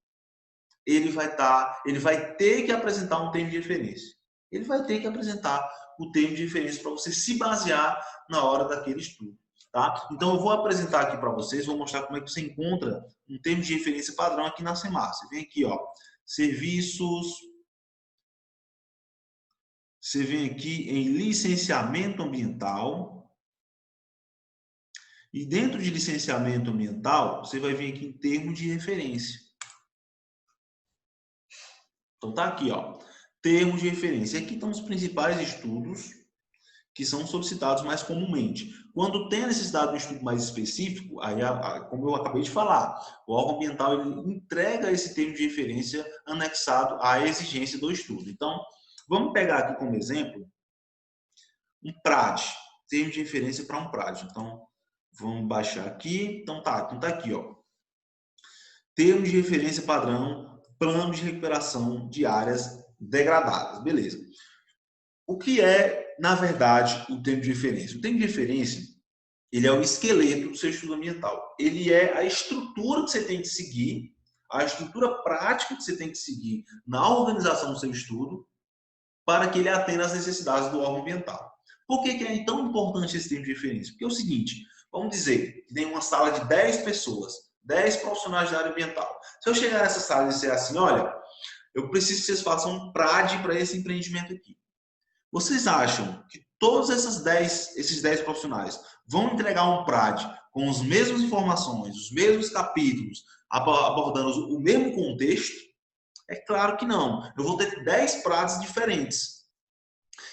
[SPEAKER 1] ele vai ter que apresentar um termo de referência. Ele vai ter que apresentar o termo de referência para você se basear na hora daquele estudo. Tá? Então, eu vou apresentar aqui para vocês, vou mostrar como é que você encontra um termo de referência padrão aqui na SEMAR. Você vem aqui, ó, serviços, você vem aqui em licenciamento ambiental, e dentro de licenciamento ambiental, você vai vir aqui em termo de referência. Então, tá aqui, ó, termos de referência. Aqui estão os principais estudos que são solicitados mais comumente. Quando tem a necessidade de um estudo mais específico, aí, como eu acabei de falar, o órgão ambiental ele entrega esse termo de referência anexado à exigência do estudo. Então, vamos pegar aqui como exemplo um PRAD, termo de referência para um PRAD. Então, vamos baixar aqui. Então tá aqui, ó. Termo de referência padrão, plano de recuperação de áreas degradadas. Beleza. O que é, na verdade, o termo de referência? O termo de referência, ele é o esqueleto do seu estudo ambiental. Ele é a estrutura que você tem que seguir, a estrutura prática que você tem que seguir na organização do seu estudo, para que ele atenda às necessidades do órgão ambiental. Por que é tão importante esse termo de referência? Porque é o seguinte, vamos dizer que tem uma sala de 10 pessoas, 10 profissionais da área ambiental. Se eu chegar nessa sala e dizer assim, olha, eu preciso que vocês façam um PRAD para esse empreendimento aqui. Vocês acham que todos esses 10 profissionais vão entregar um PRAD com as mesmas informações, os mesmos capítulos, abordando o mesmo contexto? É claro que não. Eu vou ter 10 PRADs diferentes.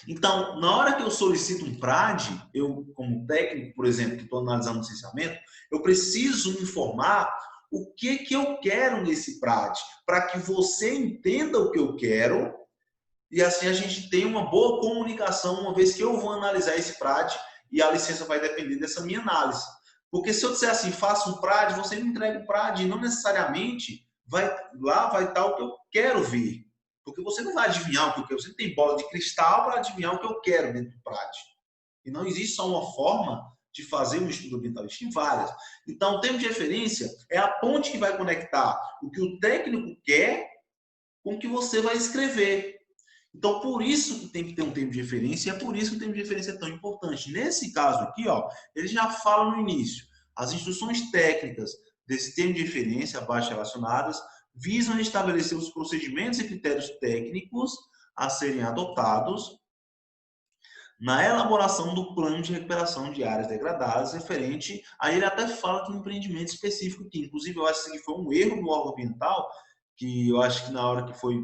[SPEAKER 1] Então, na hora que eu solicito um PRAD, eu, como técnico, por exemplo, que estou analisando o licenciamento, eu preciso me informar o que eu quero nesse PRAD, para que você entenda o que eu quero e assim a gente tem uma boa comunicação, uma vez que eu vou analisar esse PRAD e a licença vai depender dessa minha análise. Porque se eu disser assim, faça um PRAD, você me entrega o PRAD e não necessariamente vai estar o que eu quero ver. Porque você não vai adivinhar o que eu quero. Você não tem bola de cristal para adivinhar o que eu quero dentro do PRAD. E não existe só uma forma de fazer um estudo ambiental, existem várias. Então, o termo de referência é a ponte que vai conectar o que o técnico quer com o que você vai escrever. Então, por isso que tem que ter um termo de referência, e é por isso que o termo de referência é tão importante. Nesse caso aqui, ó, ele já fala no início. As instruções técnicas desse termo de referência, abaixo relacionadas, visam estabelecer os procedimentos e critérios técnicos a serem adotados na elaboração do plano de recuperação de áreas degradadas referente, aí ele até fala de um empreendimento específico aqui. Inclusive, eu acho que foi um erro do órgão ambiental, que eu acho que na hora que foi,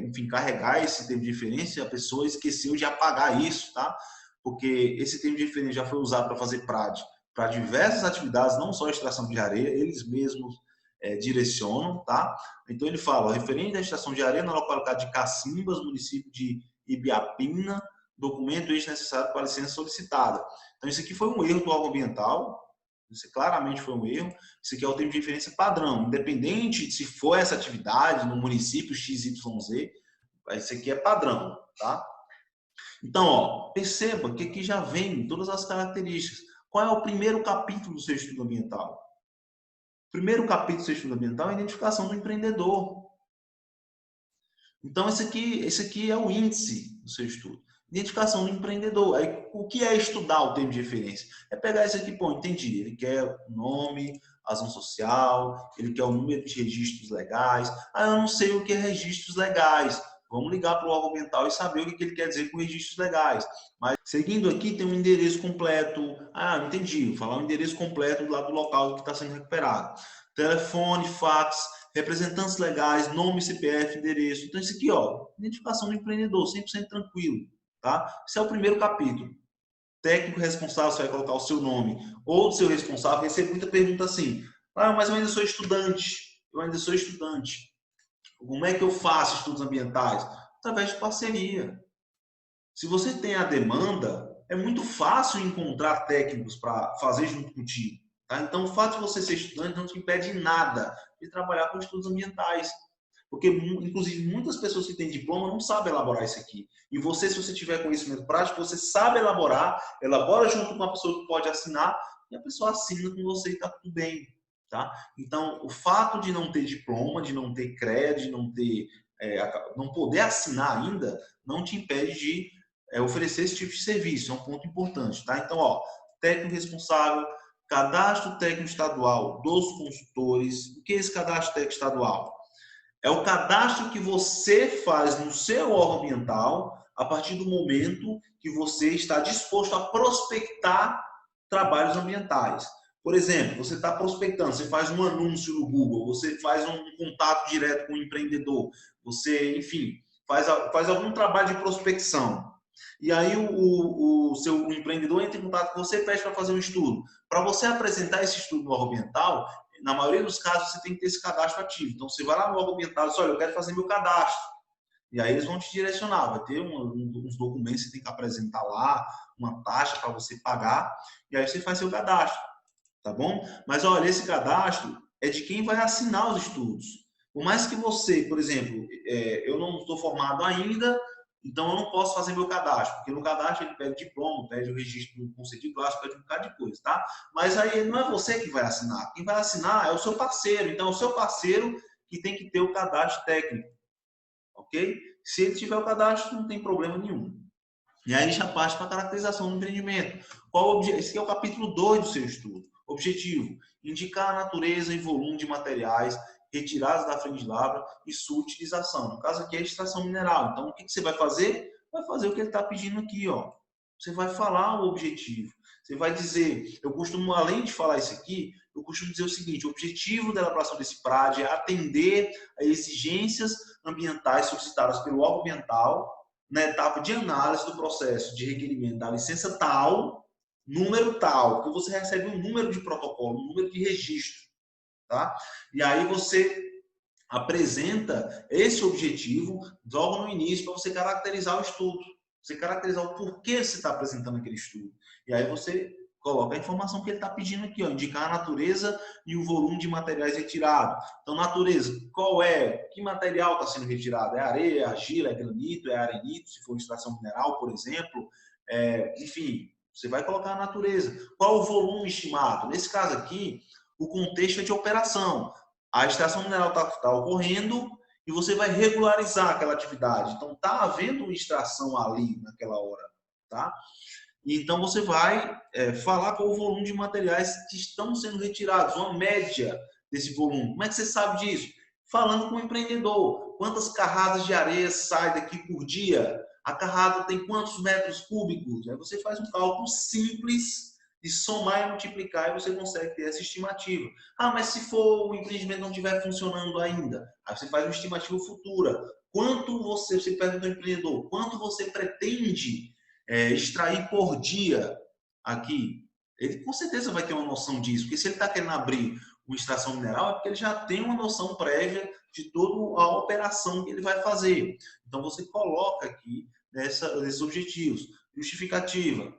[SPEAKER 1] enfim, carregar esse termo de referência, a pessoa esqueceu de apagar isso, tá? Porque esse termo de referência já foi usado para fazer PRAD para diversas atividades, não só extração de areia, eles mesmos direcionam, tá? Então ele fala, referente à extração de areia na localidade de Cacimbas, município de Ibiapina, documento este necessário para a licença solicitada. Então isso aqui foi um erro do órgão ambiental, isso claramente foi um erro. Isso aqui é o termo de referência padrão, independente de se for essa atividade no município XYZ, isso aqui é padrão, tá? Então, ó, perceba que aqui já vem todas as características. Qual é o primeiro capítulo do seu estudo ambiental? O primeiro capítulo do seu estudo ambiental é a identificação do empreendedor. Então, esse aqui é o índice do seu estudo. Identificação do empreendedor. Aí, o que é estudar o termo de referência? É pegar isso aqui, pô, entendi. Ele quer o nome, razão social, ele quer o número de registros legais. Ah, eu não sei o que é registros legais. Vamos ligar para o órgão ambiental e saber o que ele quer dizer com registros legais. Mas, seguindo aqui, tem um endereço completo. Ah, entendi. Vou falar o endereço completo lá do local que está sendo recuperado. Telefone, fax, representantes legais, nome, CPF, endereço. Então, isso aqui, ó, identificação do empreendedor, 100% tranquilo, tá? Esse é o primeiro capítulo. Técnico responsável, você vai colocar o seu nome ou do seu responsável. Recebo muita pergunta assim, ah, mas eu ainda sou estudante, Como é que eu faço estudos ambientais? Através de parceria. Se você tem a demanda, é muito fácil encontrar técnicos para fazer junto contigo. Tá? Então, o fato de você ser estudante não te impede nada de trabalhar com estudos ambientais. Porque, inclusive, muitas pessoas que têm diploma não sabem elaborar isso aqui. E você, se você tiver conhecimento prático, você sabe elaborar, elabora junto com uma pessoa que pode assinar, e a pessoa assina com você e está tudo bem. Tá? Então, o fato de não ter diploma, de não ter crédito, de não poder assinar ainda, não te impede de oferecer esse tipo de serviço. É um ponto importante. Tá? Então, ó, técnico responsável, cadastro técnico estadual dos consultores. O que é esse cadastro técnico estadual? É o cadastro que você faz no seu órgão ambiental a partir do momento que você está disposto a prospectar trabalhos ambientais. Por exemplo, você está prospectando, você faz um anúncio no Google, você faz um contato direto com o empreendedor, você, enfim, faz algum trabalho de prospecção. E aí o seu empreendedor entra em contato com você e pede para fazer um estudo. Para você apresentar esse estudo no órgão ambiental, na maioria dos casos, você tem que ter esse cadastro ativo. Então, você vai lá no órgão ambiental e diz, olha, eu quero fazer meu cadastro. E aí eles vão te direcionar. Vai ter uns documentos que você tem que apresentar lá, uma taxa para você pagar, e aí você faz seu cadastro, tá bom? Mas, olha, esse cadastro é de quem vai assinar os estudos. Por mais que você, por exemplo, eu não estou formado ainda, então eu não posso fazer meu cadastro, porque no cadastro ele pede diploma, pede o registro do conceito de classe, pede um bocado de coisa, tá? Mas aí não é você que vai assinar. Quem vai assinar é o seu parceiro. Então, é o seu parceiro que tem que ter o cadastro técnico, ok? Se ele tiver o cadastro, não tem problema nenhum. E aí já parte para a caracterização do empreendimento. Esse aqui é o capítulo 2 do seu estudo. Objetivo: indicar a natureza e volume de materiais retirados da frente de lavra e sua utilização. No caso aqui é a extração mineral. Então, o que você vai fazer? Vai fazer o que ele está pedindo aqui, ó. Você vai falar o objetivo. Você vai dizer, eu costumo, além de falar isso aqui, eu costumo dizer o seguinte: o objetivo da elaboração desse PRAD é atender a exigências ambientais solicitadas pelo órgão ambiental na etapa de análise do processo de requerimento da licença tal, número tal, porque você recebe um número de protocolo, um número de registro, tá? E aí você apresenta esse objetivo logo no início para você caracterizar o estudo, você caracterizar o porquê você está apresentando aquele estudo. E aí você coloca a informação que ele está pedindo aqui, ó, indicar a natureza e o volume de materiais retirados. Então, natureza, qual é? Que material está sendo retirado? É areia, é argila, é granito, é arenito, se for extração mineral, por exemplo. Enfim, você vai colocar a natureza. Qual o volume estimado? Nesse caso aqui, o contexto é de operação. A extração mineral está ocorrendo e você vai regularizar aquela atividade. Então, está havendo extração ali naquela hora, tá? Então, você vai falar qual o volume de materiais que estão sendo retirados, uma média desse volume. Como é que você sabe disso? Falando com o empreendedor. Quantas carradas de areia saem daqui por dia? A carrada tem quantos metros cúbicos? Aí você faz um cálculo simples de somar e multiplicar e você consegue ter essa estimativa. Ah, mas se for o empreendimento não estiver funcionando ainda, aí você faz uma estimativa futura. Você pergunta ao empreendedor, quanto você pretende extrair por dia aqui? Ele com certeza vai ter uma noção disso, porque se ele está querendo abrir uma extração mineral, é porque ele já tem uma noção prévia de toda a operação que ele vai fazer. Então, você coloca aqui nesses objetivos. Justificativa.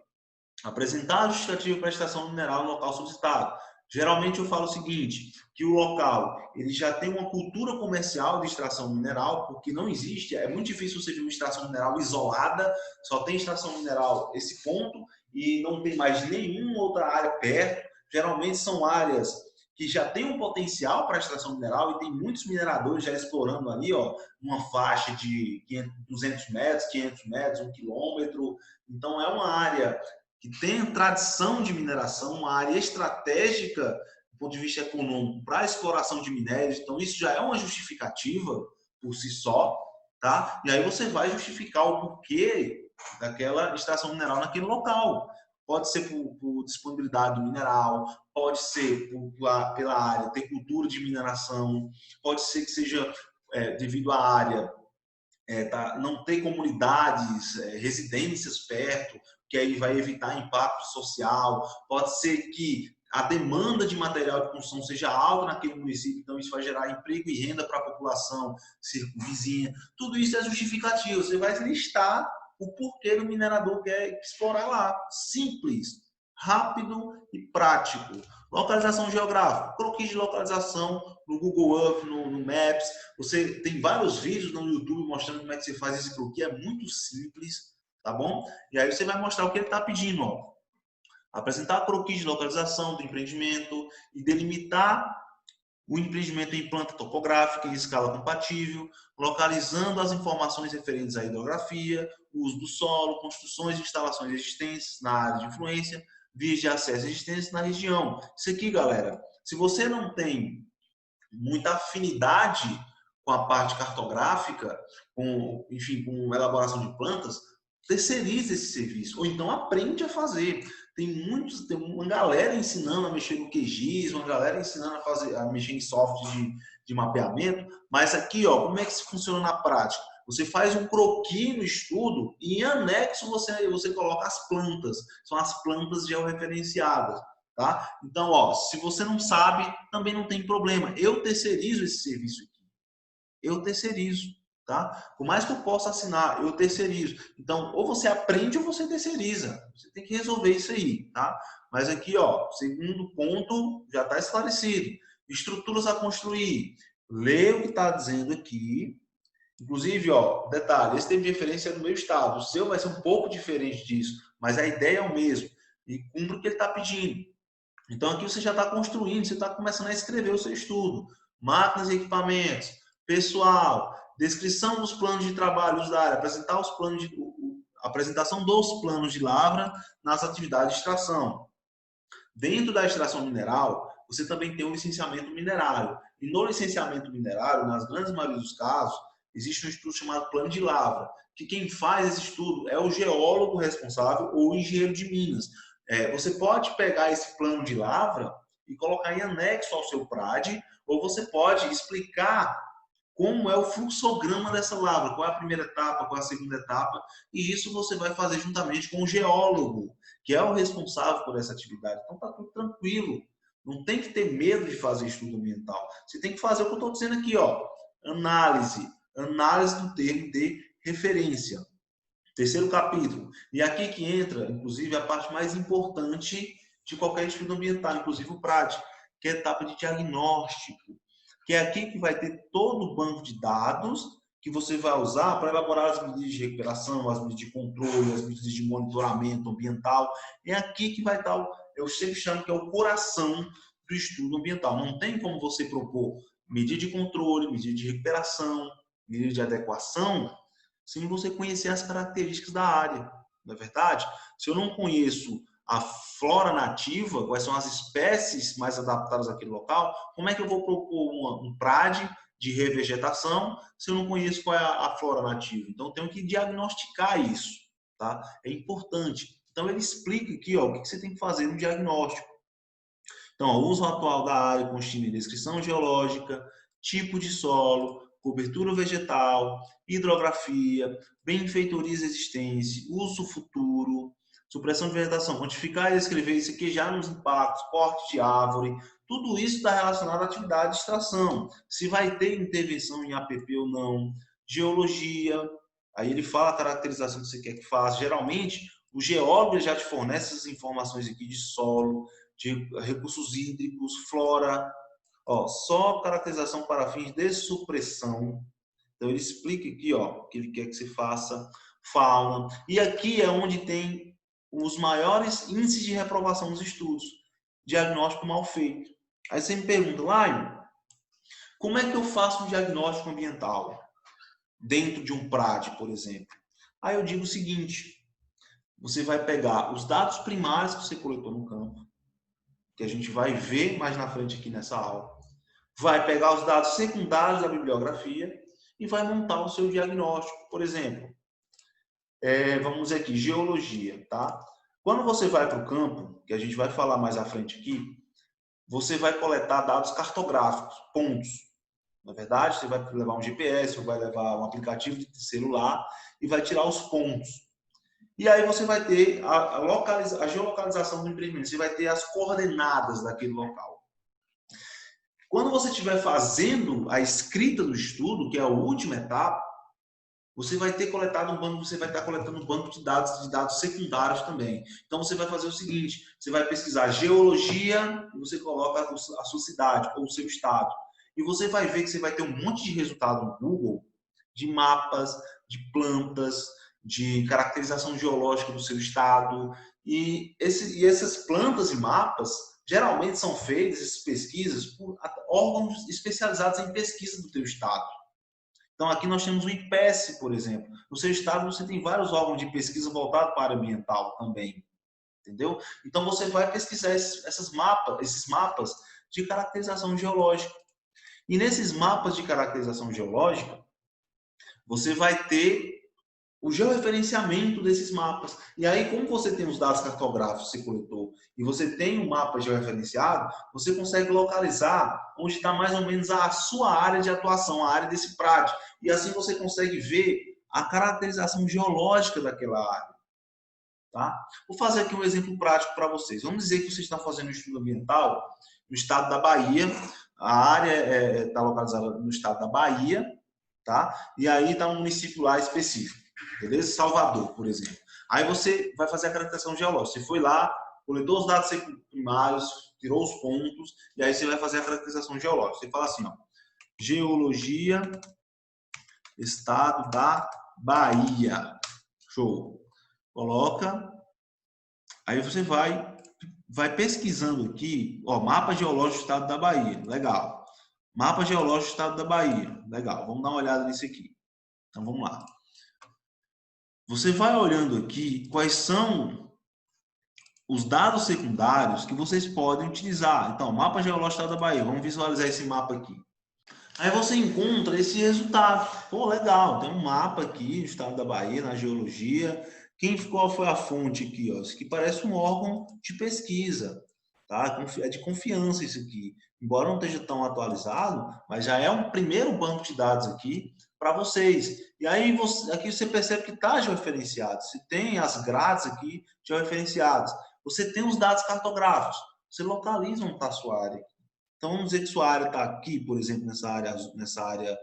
[SPEAKER 1] Apresentar a justificativa para a extração mineral no local solicitado. Geralmente eu falo o seguinte, que o local ele já tem uma cultura comercial de extração mineral, porque não existe, é muito difícil você ver uma extração mineral isolada, só tem extração mineral esse ponto e não tem mais nenhuma outra área perto. Geralmente são áreas que já tem um potencial para extração mineral e tem muitos mineradores já explorando ali, ó, uma faixa de 200 metros, 500 metros, 1 quilômetro. Então, é uma área que tem tradição de mineração, uma área estratégica do ponto de vista econômico para a exploração de minérios. Então, isso já é uma justificativa por si só, tá? E aí você vai justificar o porquê daquela extração mineral naquele local. Pode ser por disponibilidade do mineral, pode ser pela área ter cultura de mineração, pode ser que seja devido à área não ter comunidades, residências perto, que aí vai evitar impacto social, pode ser que a demanda de material de construção seja alta naquele município, então isso vai gerar emprego e renda para a população vizinha. Tudo isso é justificativo. Você vai listar o porquê o minerador quer explorar lá. Simples, rápido e prático. Localização geográfica. Croquis de localização no Google Earth, no Maps. Você tem vários vídeos no YouTube mostrando como é que você faz esse croquis. É muito simples, tá bom? E aí você vai mostrar o que ele está pedindo, ó. Apresentar croquis de localização do empreendimento e delimitar o empreendimento em planta topográfica em escala compatível, localizando as informações referentes à hidrografia, uso do solo, construções e instalações existentes na área de influência, vias de acesso existentes na região. Isso aqui, galera, se você não tem muita afinidade com a parte cartográfica, enfim, com elaboração de plantas, terceirize esse serviço, ou então aprende a fazer. Tem uma galera ensinando a mexer no QGIS, uma galera ensinando a mexer em software de mapeamento, mas aqui, ó, como é que isso funciona na prática? Você faz um croquis no estudo e em anexo você coloca as plantas, são as plantas georreferenciadas. Tá? Então, ó, se você não sabe, também não tem problema. Eu terceirizo esse serviço aqui. Eu terceirizo, tá? Por mais que eu possa assinar, eu terceirizo. Então, ou você aprende ou você terceiriza. Você tem que resolver isso aí, tá? Mas aqui, ó, segundo ponto já está esclarecido. Estruturas a construir. Lê o que está dizendo aqui. Inclusive, ó, detalhe, esse termo de referência é do meu estado. O seu vai ser um pouco diferente disso, mas a ideia é o mesmo. E cumpre o que ele está pedindo. Então, aqui você já está construindo, você está começando a escrever o seu estudo. Máquinas e equipamentos, pessoal, descrição dos planos de trabalho da área, apresentar os planos apresentação dos planos de lavra nas atividades de extração. Dentro da extração mineral, você também tem o licenciamento minerário. E no licenciamento minerário, nas grandes maioria dos casos, existe um estudo chamado plano de lavra, que quem faz esse estudo é o geólogo responsável ou o engenheiro de minas. Você pode pegar esse plano de lavra e colocar em anexo ao seu PRAD, ou você pode explicar como é o fluxograma dessa lavra, qual é a primeira etapa, qual é a segunda etapa, e isso você vai fazer juntamente com o geólogo, que é o responsável por essa atividade. Então tá tudo tranquilo. Não tem que ter medo de fazer estudo ambiental. Você tem que fazer o que eu estou dizendo aqui, ó. Análise do termo de referência. Terceiro capítulo. E aqui que entra, inclusive, a parte mais importante de qualquer estudo ambiental, inclusive o PRAD, que é a etapa de diagnóstico. Que é aqui que vai ter todo o banco de dados que você vai usar para elaborar as medidas de recuperação, as medidas de controle, as medidas de monitoramento ambiental. É aqui que vai estar, eu sempre chamo que é o coração do estudo ambiental. Não tem como você propor medida de controle, medida de recuperação, medida de adequação, sem você conhecer as características da área, não é verdade? Se eu não conheço a flora nativa, quais são as espécies mais adaptadas àquele local, como é que eu vou propor um PRAD de revegetação se eu não conheço qual é a flora nativa? Então, eu tenho que diagnosticar isso, tá? É importante. Então, ele explica aqui, ó, o que você tem que fazer no diagnóstico. Então, o uso atual da área consiste em descrição geológica, tipo de solo, cobertura vegetal, hidrografia, benfeitorias existentes, uso futuro, supressão de vegetação, quantificar e descrever isso aqui já nos impactos, corte de árvore, tudo isso está relacionado à atividade de extração. Se vai ter intervenção em APP ou não, geologia, aí ele fala a caracterização que você quer que faça. Geralmente, o geólogo já te fornece essas informações aqui de solo, de recursos hídricos, flora, ó, só caracterização para fins de supressão. Então ele explica aqui, ó, o que ele quer que se faça, fauna. E aqui é onde tem os maiores índices de reprovação dos estudos. Diagnóstico mal feito. Aí você me pergunta, Laio, como é que eu faço um diagnóstico ambiental dentro de um PRAD, por exemplo? Aí eu digo o seguinte, você vai pegar os dados primários que você coletou no campo, que a gente vai ver mais na frente aqui nessa aula, vai pegar os dados secundários da bibliografia e vai montar o seu diagnóstico. Por exemplo, vamos dizer aqui, geologia, tá? Quando você vai para o campo, que a gente vai falar mais à frente aqui, você vai coletar dados cartográficos, pontos. Na verdade, você vai levar um GPS, ou vai levar um aplicativo de celular e vai tirar os pontos. E aí você vai ter a geolocalização do empreendimento, você vai ter as coordenadas daquele local. Quando você estiver fazendo a escrita do estudo, que é a última etapa, você vai ter coletado um banco, você vai estar coletando um banco de dados secundários também. Então você vai fazer o seguinte: você vai pesquisar geologia e você coloca a sua cidade ou o seu estado. E você vai ver que você vai ter um monte de resultado no Google de mapas, de plantas, de caracterização geológica do seu estado. E essas plantas e mapas geralmente são feitas, essas pesquisas, por órgãos especializados em pesquisa do teu estado. Então, aqui nós temos o IPES, por exemplo. No seu estado, você tem vários órgãos de pesquisa voltados para a área ambiental também. Entendeu? Então, você vai pesquisar esses mapas de caracterização geológica. E nesses mapas de caracterização geológica, você vai ter o georreferenciamento desses mapas. E aí, como você tem os dados cartográficos que você coletou e você tem um mapa georreferenciado, você consegue localizar onde está mais ou menos a sua área de atuação, a área desse PRAD. E assim você consegue ver a caracterização geológica daquela área. Tá? Vou fazer aqui um exemplo prático para vocês. Vamos dizer que vocês estão fazendo um estudo ambiental no estado da Bahia. A área está localizada no estado da Bahia, tá? E aí está um município lá específico. Beleza? Salvador, por exemplo. Aí você vai fazer a caracterização geológica. Você foi lá, coletou os dados primários, tirou os pontos, e aí você vai fazer a caracterização geológica. Você fala assim, ó, geologia, estado da Bahia. Show. Coloca. Aí você vai pesquisando aqui, ó, mapa geológico do estado da Bahia. Legal. Mapa geológico do estado da Bahia. Legal. Vamos dar uma olhada nisso aqui. Então vamos lá. Você vai olhando aqui quais são os dados secundários que vocês podem utilizar. Então, mapa geológico do estado da Bahia. Vamos visualizar esse mapa aqui. Aí você encontra esse resultado. Pô, legal, tem um mapa aqui do estado da Bahia, na geologia. Qual foi a fonte aqui? Ó? Isso aqui parece um órgão de pesquisa. Tá? É de confiança isso aqui. Embora não esteja tão atualizado, mas já é um primeiro banco de dados aqui para vocês. E aí aqui você percebe que está georreferenciado. Você tem as grades aqui georreferenciadas. Você tem os dados cartográficos. Você localiza onde está a sua área. Então, vamos dizer que sua área está aqui, por exemplo, nessa área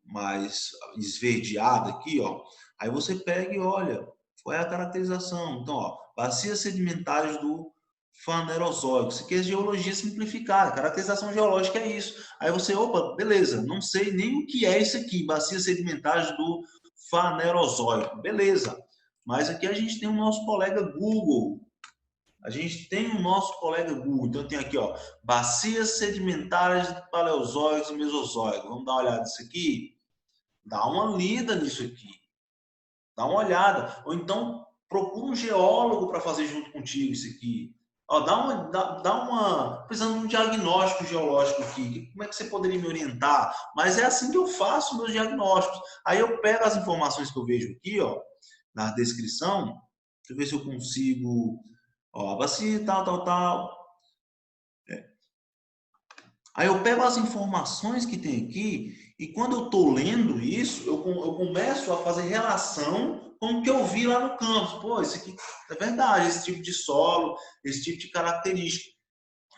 [SPEAKER 1] mais esverdeada aqui, ó. Aí você pega e olha, qual é a caracterização. Então, ó, bacias sedimentares do Fanerozoico. Isso aqui é geologia simplificada. Caracterização geológica é isso. Aí você, opa, beleza, não sei nem o que é isso aqui, bacias sedimentares do Fanerozoico. Beleza. Mas aqui a gente tem o nosso colega Google. A gente tem o nosso colega Google. Então tem aqui, ó, bacias sedimentares de paleozoicos e mesozoicos. Vamos dar uma olhada nisso aqui? Dá uma lida nisso aqui. Dá uma olhada. Ou então procura um geólogo para fazer junto contigo isso aqui. Ó, precisando de um diagnóstico geológico aqui. Como é que você poderia me orientar? Mas é assim que eu faço meus diagnósticos. Aí eu pego as informações que eu vejo aqui, ó, na descrição. Deixa eu ver se eu consigo. Ó, a bacia, tal. Aí eu pego as informações que tem aqui e quando eu estou lendo isso, eu começo a fazer relação com o que eu vi lá no campo. Pô, isso aqui é verdade, esse tipo de solo, esse tipo de característica.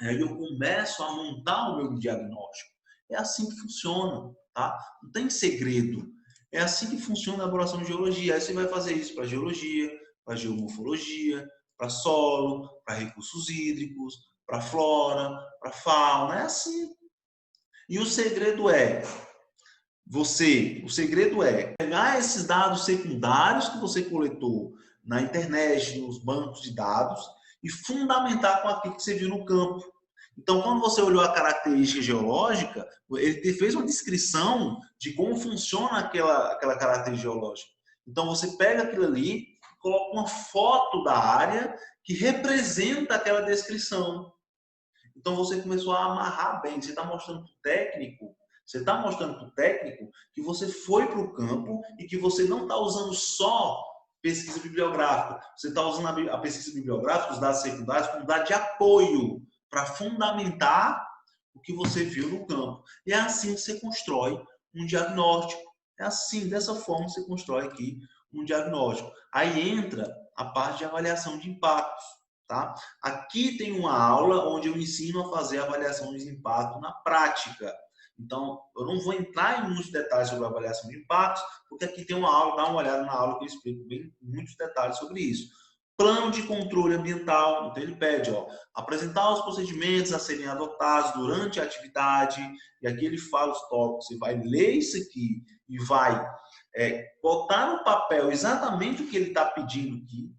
[SPEAKER 1] Aí eu começo a montar o meu diagnóstico. É assim que funciona, tá? Não tem segredo. É assim que funciona a elaboração de geologia. Aí você vai fazer isso para geologia, para geomorfologia, para solo, para recursos hídricos, para flora, para fauna. É assim. E o segredo é pegar esses dados secundários que você coletou na internet, nos bancos de dados, e fundamentar com aquilo que você viu no campo. Então, quando você olhou a característica geológica, ele fez uma descrição de como funciona aquela característica geológica. Então, você pega aquilo ali e coloca uma foto da área que representa aquela descrição. Então, você começou a amarrar bem. Você está mostrando para o técnico, que você foi para o campo e que você não está usando só pesquisa bibliográfica. Você está usando a pesquisa bibliográfica, os dados secundários, como dado de apoio para fundamentar o que você viu no campo. E é assim que você constrói um diagnóstico. É assim, dessa forma, você constrói aqui um diagnóstico. Aí entra a parte de avaliação de impactos. Tá? Aqui tem uma aula onde eu ensino a fazer avaliação de impacto na prática. Então, eu não vou entrar em muitos detalhes sobre a avaliação de impactos, porque aqui tem uma aula, dá uma olhada na aula que eu explico bem muitos detalhes sobre isso. Plano de controle ambiental, então ele pede, apresentar os procedimentos a serem adotados durante a atividade, e aqui ele fala os tópicos, você vai ler isso aqui e vai botar no papel exatamente o que ele está pedindo aqui,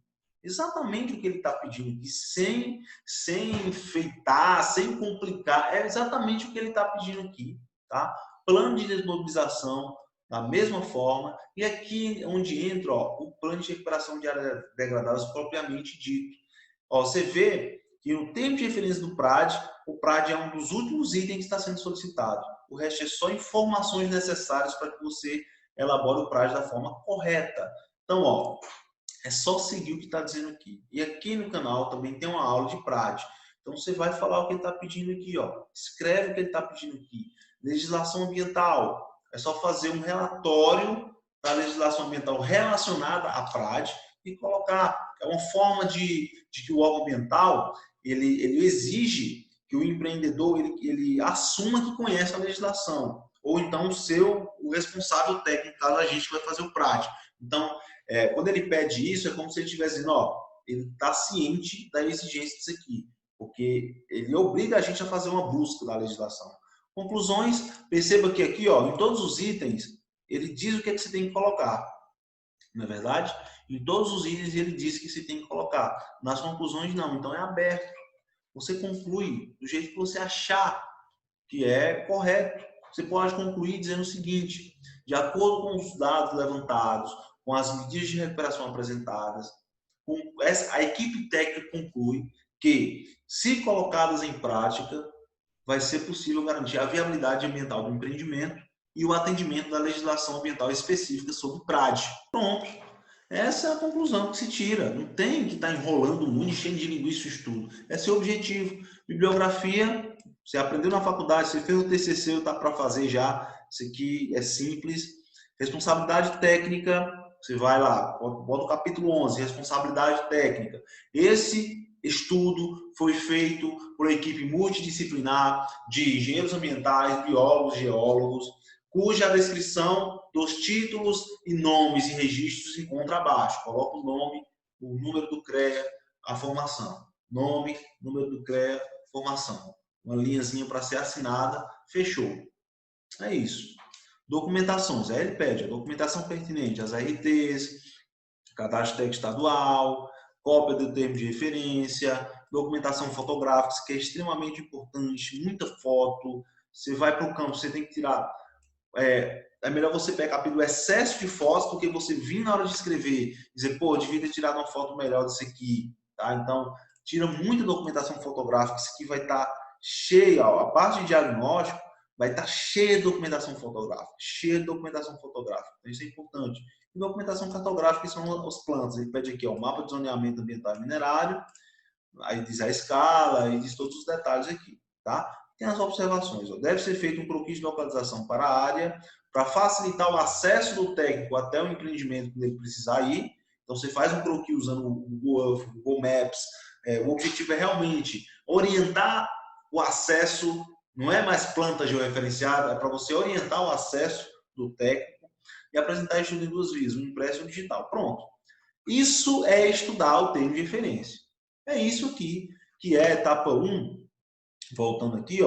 [SPEAKER 1] sem enfeitar, sem complicar, é exatamente o que ele está pedindo aqui, tá? Plano de desmobilização, da mesma forma, e aqui onde entra o plano de recuperação de áreas degradadas propriamente dito. Você vê que no tempo de referência do PRAD, o PRAD é um dos últimos itens que está sendo solicitado. O resto é só informações necessárias para que você elabore o PRAD da forma correta. Então, é só seguir o que está dizendo aqui. E aqui no canal também tem uma aula de PRAD. Então, você vai falar o que ele está pedindo aqui. Escreve o que ele está pedindo aqui. Legislação ambiental. É só fazer um relatório da legislação ambiental relacionada à PRAD e colocar. É uma forma de que o órgão ambiental ele exige que o empreendedor ele assuma que conhece a legislação. Ou então o responsável técnico, caso a gente vai fazer o PRAD. Então, quando ele pede isso, é como se ele estivesse dizendo, ele está ciente da exigência disso aqui, porque ele obriga a gente a fazer uma busca da legislação. Conclusões, perceba que aqui, em todos os itens, ele diz o que você tem que colocar. Não é verdade? Em todos os itens ele diz que você tem que colocar. Nas conclusões, não. Então, é aberto. Você conclui do jeito que você achar que é correto. Você pode concluir dizendo o seguinte: de acordo com os dados levantados, com as medidas de recuperação apresentadas, a equipe técnica conclui que, se colocadas em prática, vai ser possível garantir a viabilidade ambiental do empreendimento e o atendimento da legislação ambiental específica sobre o PRAD. Pronto. Essa é a conclusão que se tira. Não tem que estar enrolando muito, enchendo de linguiça o estudo. Esse é o objetivo. Bibliografia, você aprendeu na faculdade, você fez o TCC, está para fazer já. Isso aqui é simples. Responsabilidade técnica, você vai lá, bota o capítulo 11, responsabilidade técnica. Esse estudo foi feito por uma equipe multidisciplinar de engenheiros ambientais, biólogos, geólogos, cuja descrição dos títulos e nomes e registros se encontra abaixo. Coloca o nome, o número do CREA, a formação. Nome, número do CREA, formação. Uma linhazinha para ser assinada, fechou. É isso. Documentações. Aí ele pede a documentação pertinente, as RTs, cadastro técnico estadual, cópia do termo de referência, documentação fotográfica, que é extremamente importante, muita foto. Você vai para o campo, você tem que tirar. É melhor você pegar pelo excesso de fotos do que você vir na hora de escrever e dizer, pô, eu devia ter tirado uma foto melhor disso aqui. Tá? Então, tira muita documentação fotográfica, isso aqui vai estar cheia, a parte de diagnóstico vai estar cheia de documentação fotográfica, Então, isso é importante. E documentação cartográfica, que são os planos. Ele pede aqui, o mapa de zoneamento ambiental e minerário, aí diz a escala, aí diz todos os detalhes aqui, tá? Tem as observações. Deve ser feito um croquis de localização para a área, para facilitar o acesso do técnico até o empreendimento que ele precisar ir. Então, você faz um croquis usando o Google Earth, o Google Maps. O objetivo é realmente orientar o acesso, não é mais planta georreferenciada, é para você orientar o acesso do técnico e apresentar estudo em duas vias, o impresso e o digital. Pronto. Isso é estudar o termo de referência. É isso aqui, que é a etapa 1, voltando aqui,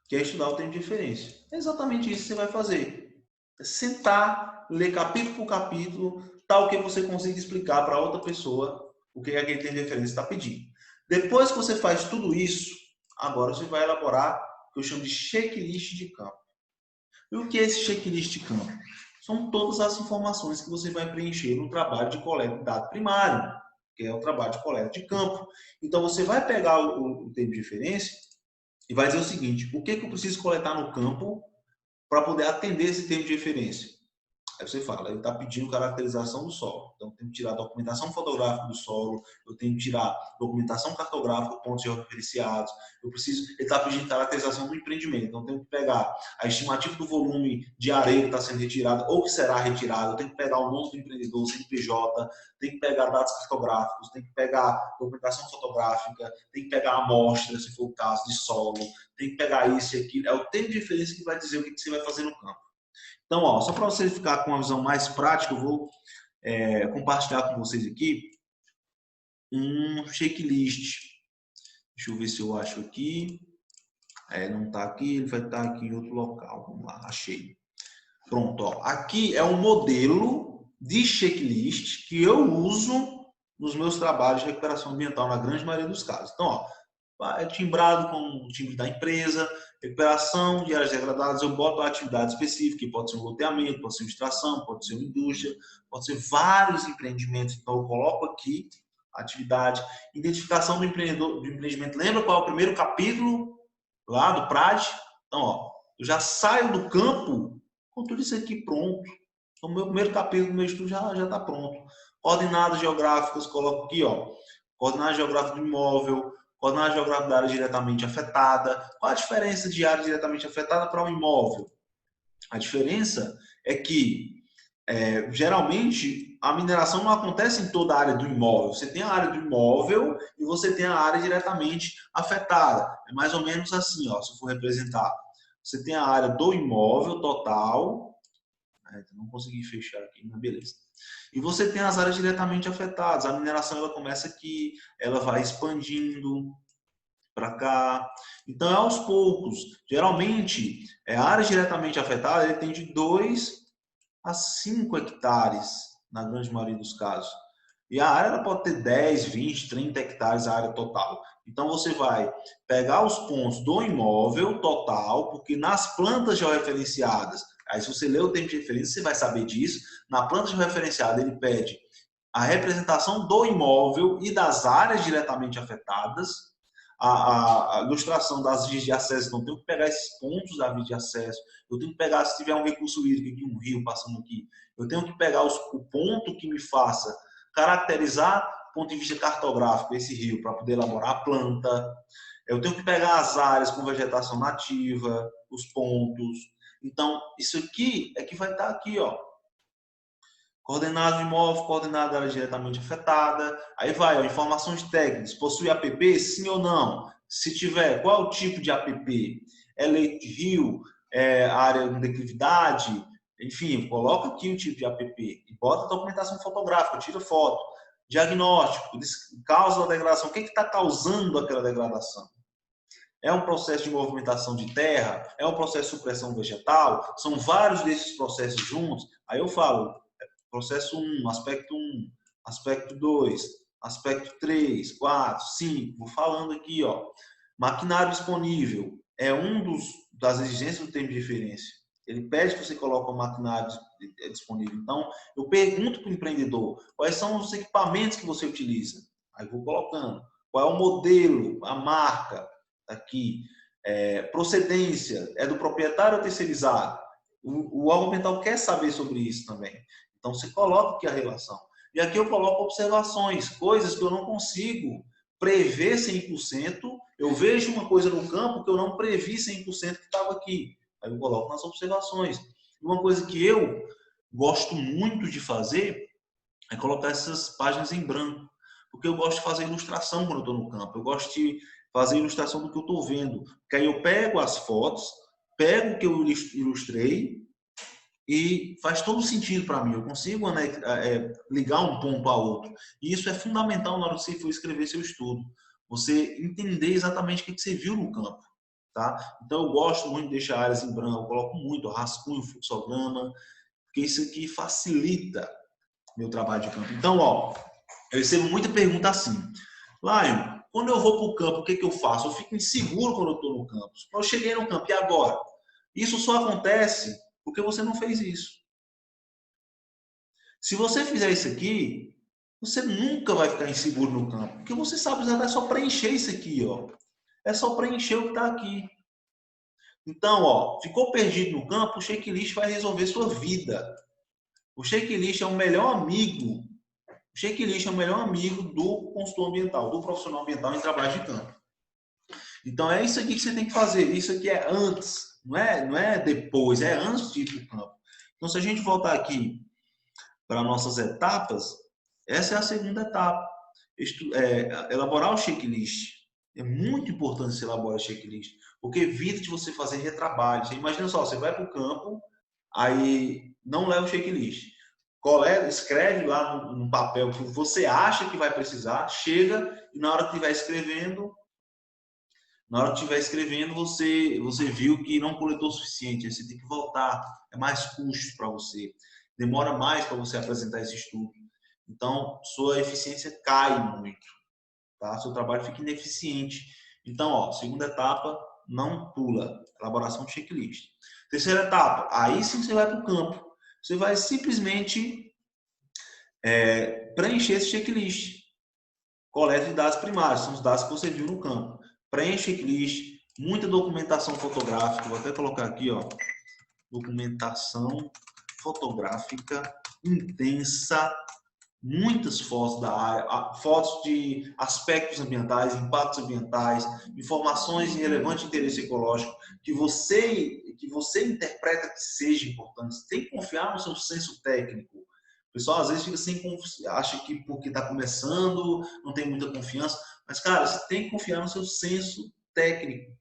[SPEAKER 1] que é estudar o termo de referência. É exatamente isso que você vai fazer. É sentar, ler capítulo por capítulo, tal que você consiga explicar para outra pessoa o que aquele termo de referência está pedindo. Depois que você faz tudo isso, agora você vai elaborar o que eu chamo de checklist de campo. E o que é esse checklist de campo? São todas as informações que você vai preencher no trabalho de coleta de dado primário, que é o trabalho de coleta de campo. Então, você vai pegar o termo de referência e vai dizer o seguinte: o que eu preciso coletar no campo para poder atender esse termo de referência? Aí você fala, ele está pedindo caracterização do solo. Então, eu tenho que tirar documentação fotográfica do solo, eu tenho que tirar documentação cartográfica, pontos georreferenciados, ele está pedindo caracterização do empreendimento. Então, eu tenho que pegar a estimativa do volume de areia que está sendo retirada ou que será retirada, eu tenho que pegar o nome do empreendedor, o CNPJ, tenho que pegar dados cartográficos, tenho que pegar documentação fotográfica, tenho que pegar a amostra, se for o caso, de solo, tenho que pegar isso e aquilo. É o termo de referência que vai dizer o que você vai fazer no campo. Então, ó, só para você ficar com uma visão mais prática, eu vou compartilhar com vocês aqui um checklist. Deixa eu ver se eu acho aqui. Não está aqui, ele vai estar aqui em outro local. Vamos lá, achei. Pronto, ó. Aqui é um modelo de checklist que eu uso nos meus trabalhos de recuperação ambiental, na grande maioria dos casos. Então, ó, é timbrado com o timbre da empresa, recuperação de áreas degradadas, eu boto a atividade específica, que pode ser um loteamento, pode ser uma extração, pode ser uma indústria, pode ser vários empreendimentos. Então, eu coloco aqui a atividade, identificação do empreendedor, do empreendimento. Lembra qual é o primeiro capítulo lá do PRAD? Então, ó, eu já saio do campo com tudo isso aqui pronto. Então, o meu primeiro capítulo do meu estudo já está pronto. Coordenadas geográficas, coloco aqui, ó, coordenada geográfica do imóvel, coordenada geográfica da área diretamente afetada. Qual a diferença de área diretamente afetada para um imóvel? A diferença é que, geralmente, a mineração não acontece em toda a área do imóvel. Você tem a área do imóvel e você tem a área diretamente afetada. É mais ou menos assim, ó, se eu for representar. Você tem a área do imóvel total. Não consegui fechar aqui, mas beleza. E você tem as áreas diretamente afetadas. A mineração ela começa aqui, ela vai expandindo para cá. Então, é aos poucos. Geralmente, a área diretamente afetada ele tem de 2 a 5 hectares, na grande maioria dos casos. E a área ela pode ter 10, 20, 30 hectares a área total. Então, você vai pegar os pontos do imóvel total, porque nas plantas georreferenciadas, aí se você ler o termo de referência, você vai saber disso. Na planta georreferenciada, ele pede a representação do imóvel e das áreas diretamente afetadas, a ilustração das vias de acesso. Então, eu tenho que pegar esses pontos da via de acesso, eu tenho que pegar, se tiver um recurso hídrico aqui, um rio passando aqui, eu tenho que pegar o ponto que me faça caracterizar, do ponto de vista cartográfico, esse rio, para poder elaborar a planta. Eu tenho que pegar as áreas com vegetação nativa, os pontos. Então, isso aqui é que vai estar aqui, ó. Coordenado do imóvel, coordenado da área diretamente afetada. Aí vai, ó, informações técnicas. Possui APP, sim ou não? Se tiver, qual é o tipo de APP? É leito de rio? É área de declividade? Enfim, coloca aqui o tipo de APP. E bota a documentação fotográfica, tira foto. Diagnóstico, causa da degradação. O que está causando aquela degradação? É um processo de movimentação de terra? É um processo de supressão vegetal? São vários desses processos juntos. Aí eu falo, processo 1, aspecto 2, aspecto 3, 4, 5. Vou falando aqui, ó. Maquinário disponível é das exigências do termo de referência. Ele pede que você coloque o maquinário disponível. Então, eu pergunto para o empreendedor quais são os equipamentos que você utiliza. Aí vou colocando. Qual é o modelo, a marca, aqui. Procedência, é do proprietário ou terceirizado? O órgão ambiental quer saber sobre isso também. Então, você coloca aqui a relação. E aqui eu coloco observações, coisas que eu não consigo prever 100%. Eu vejo uma coisa no campo que eu não previ 100% que estava aqui. Aí eu coloco nas observações. Uma coisa que eu gosto muito de fazer é colocar essas páginas em branco. Porque eu gosto de fazer ilustração quando eu estou no campo. Eu gosto de fazer ilustração do que eu estou vendo. Porque aí eu pego as fotos, pego o que eu ilustrei, e faz todo sentido para mim. Eu consigo, né, ligar um ponto a outro. E isso é fundamental na hora que você for escrever seu estudo. Você entender exatamente o que você viu no campo. Tá? Então, eu gosto muito de deixar áreas em branco. Eu coloco muito rascunho, fluxograma, porque isso aqui facilita meu trabalho de campo. Então, ó, eu recebo muita pergunta assim. Laio, Quando eu vou para o campo, o que eu faço? Eu fico inseguro quando eu estou no campo. Eu cheguei no campo, e agora? Isso só acontece porque você não fez isso. Se você fizer isso aqui, você nunca vai ficar inseguro no campo, porque você sabe, é só preencher isso aqui, ó. É só preencher o que está aqui. Então, ó, ficou perdido no campo, o checklist vai resolver sua vida. O checklist é o melhor amigo. O checklist é o melhor amigo do consultor ambiental, do profissional ambiental em trabalho de campo. Então, é isso aqui que você tem que fazer. Isso aqui é antes, não é depois, é antes de ir para o campo. Então, se a gente voltar aqui para nossas etapas, essa é a segunda etapa. Elaborar o checklist. É muito importante você elaborar o checklist, porque evita de você fazer retrabalho. Você imagina só, você vai para o campo, aí não leva o checklist. Escreve lá no papel que você acha que vai precisar, chega e na hora que estiver escrevendo, você viu que não coletou o suficiente, aí você tem que voltar, é mais custo para você, demora mais para você apresentar esse estudo. Então, sua eficiência cai muito, tá? Seu trabalho fica ineficiente. Então, ó, segunda etapa, não pula, elaboração de checklist. Terceira etapa, aí sim você vai para o campo. Você vai simplesmente preencher esse checklist. Coleta de dados primários, são os dados que você viu no campo. Preenche checklist, muita documentação fotográfica, vou até colocar aqui, ó, documentação fotográfica intensa, muitas fotos da área, fotos de aspectos ambientais, impactos ambientais, informações de relevante interesse ecológico que você interpreta que seja importante. Você tem que confiar no seu senso técnico. O pessoal às vezes fica sem, acha que porque está começando não tem muita confiança, mas cara, você tem que confiar no seu senso técnico.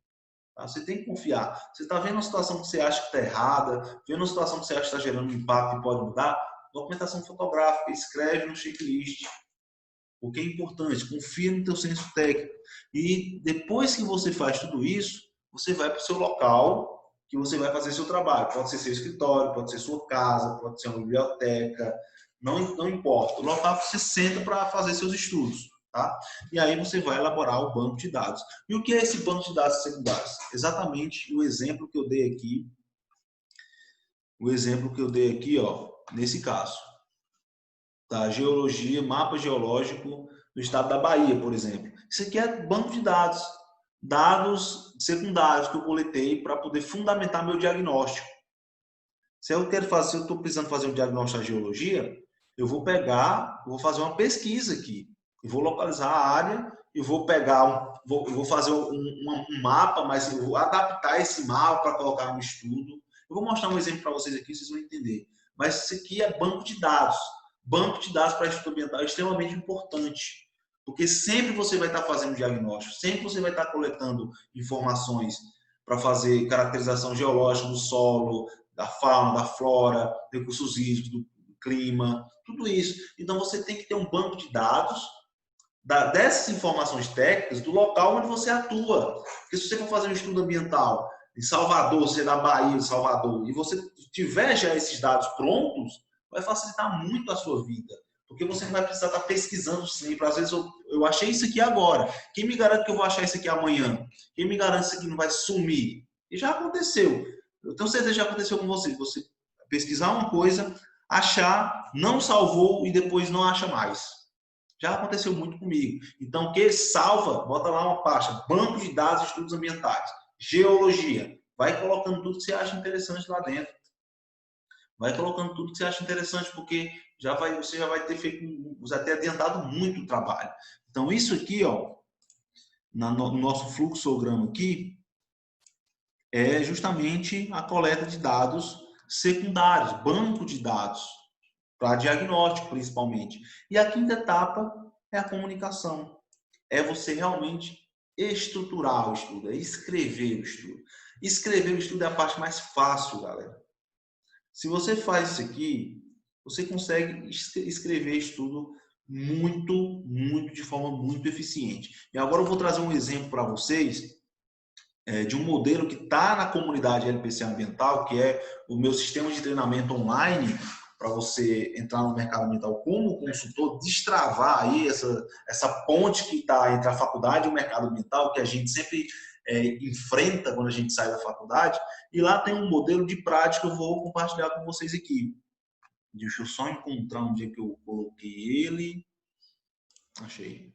[SPEAKER 1] Tá? Você tem que confiar. Você está vendo uma situação que você acha que está errada, vendo uma situação que você acha que está gerando um impacto e pode mudar, documentação fotográfica, escreve no checklist. Porque é importante, confia no teu senso técnico. E depois que você faz tudo isso, você vai para o seu local que você vai fazer seu trabalho. Pode ser seu escritório, pode ser sua casa, pode ser uma biblioteca, não importa. O local que você senta para fazer seus estudos. Tá? E aí você vai elaborar o banco de dados. E o que é esse banco de dados secundários? Exatamente o exemplo que eu dei aqui. O exemplo que eu dei aqui, ó, nesse caso. Tá? Geologia, mapa geológico do estado da Bahia, por exemplo. Isso aqui é banco de dados. Dados secundários que eu coletei para poder fundamentar meu diagnóstico. Se eu estou precisando fazer um diagnóstico da geologia, eu vou fazer uma pesquisa aqui. Eu vou localizar a área e vou vou fazer um mapa, mas eu vou adaptar esse mapa para colocar no estudo. Eu vou mostrar um exemplo para vocês aqui, vocês vão entender. Mas isso aqui é banco de dados. Banco de dados para estudo ambiental é extremamente importante, porque sempre você vai estar fazendo diagnóstico, sempre você vai estar coletando informações para fazer caracterização geológica do solo, da fauna, da flora, recursos hídricos, do clima, tudo isso. Então você tem que ter um banco de dados dessas informações técnicas do local onde você atua. Porque se você for fazer um estudo ambiental em Salvador, você é da Bahia, de Salvador, e você tiver já esses dados prontos, vai facilitar muito a sua vida. Porque você não vai precisar estar pesquisando sempre. Às vezes eu achei isso aqui agora. Quem me garante que eu vou achar isso aqui amanhã? Quem me garante que isso aqui não vai sumir? E já aconteceu. Eu tenho certeza que já aconteceu com você. Você pesquisar uma coisa, achar, não salvou e depois não acha mais. Já aconteceu muito comigo. Então, que salva, bota lá uma pasta, banco de dados de estudos ambientais, geologia. Vai colocando tudo que você acha interessante lá dentro. Vai colocando tudo que você acha interessante, porque você já vai ter feito, você ter adiantado muito o trabalho. Então, isso aqui, ó, no nosso fluxograma aqui, é justamente a coleta de dados secundários, banco de dados, para diagnóstico principalmente. E a quinta etapa é a comunicação. É você realmente estruturar o estudo, é escrever o estudo. Escrever o estudo é a parte mais fácil, galera. Se você faz isso aqui, você consegue escrever estudo de forma muito eficiente. E agora eu vou trazer um exemplo para vocês de um modelo que está na comunidade LPC Ambiental, que é o meu sistema de treinamento online, para você entrar no mercado ambiental como consultor, destravar aí essa ponte que está entre a faculdade e o mercado ambiental, que a gente sempre enfrenta quando a gente sai da faculdade. E lá tem um modelo de prática que eu vou compartilhar com vocês aqui. Deixa eu só encontrar onde é que eu coloquei ele. Achei.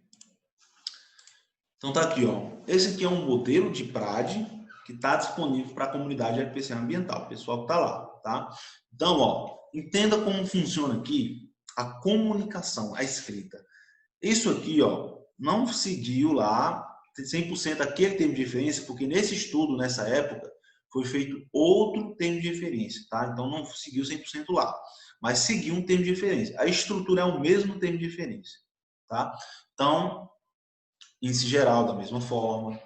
[SPEAKER 1] Então tá aqui, ó. Esse aqui é um modelo de PRAD que está disponível para a comunidade RPC ambiental, o pessoal que está lá, tá? Então, ó, entenda como funciona aqui a comunicação, a escrita. Isso aqui, ó, não seguiu lá 100% aquele termo de referência, porque nesse estudo, nessa época, foi feito outro termo de referência, tá? Então não seguiu 100% lá, mas seguiu um termo de referência. A estrutura é o mesmo termo de referência, tá? Então, índice geral da mesma forma.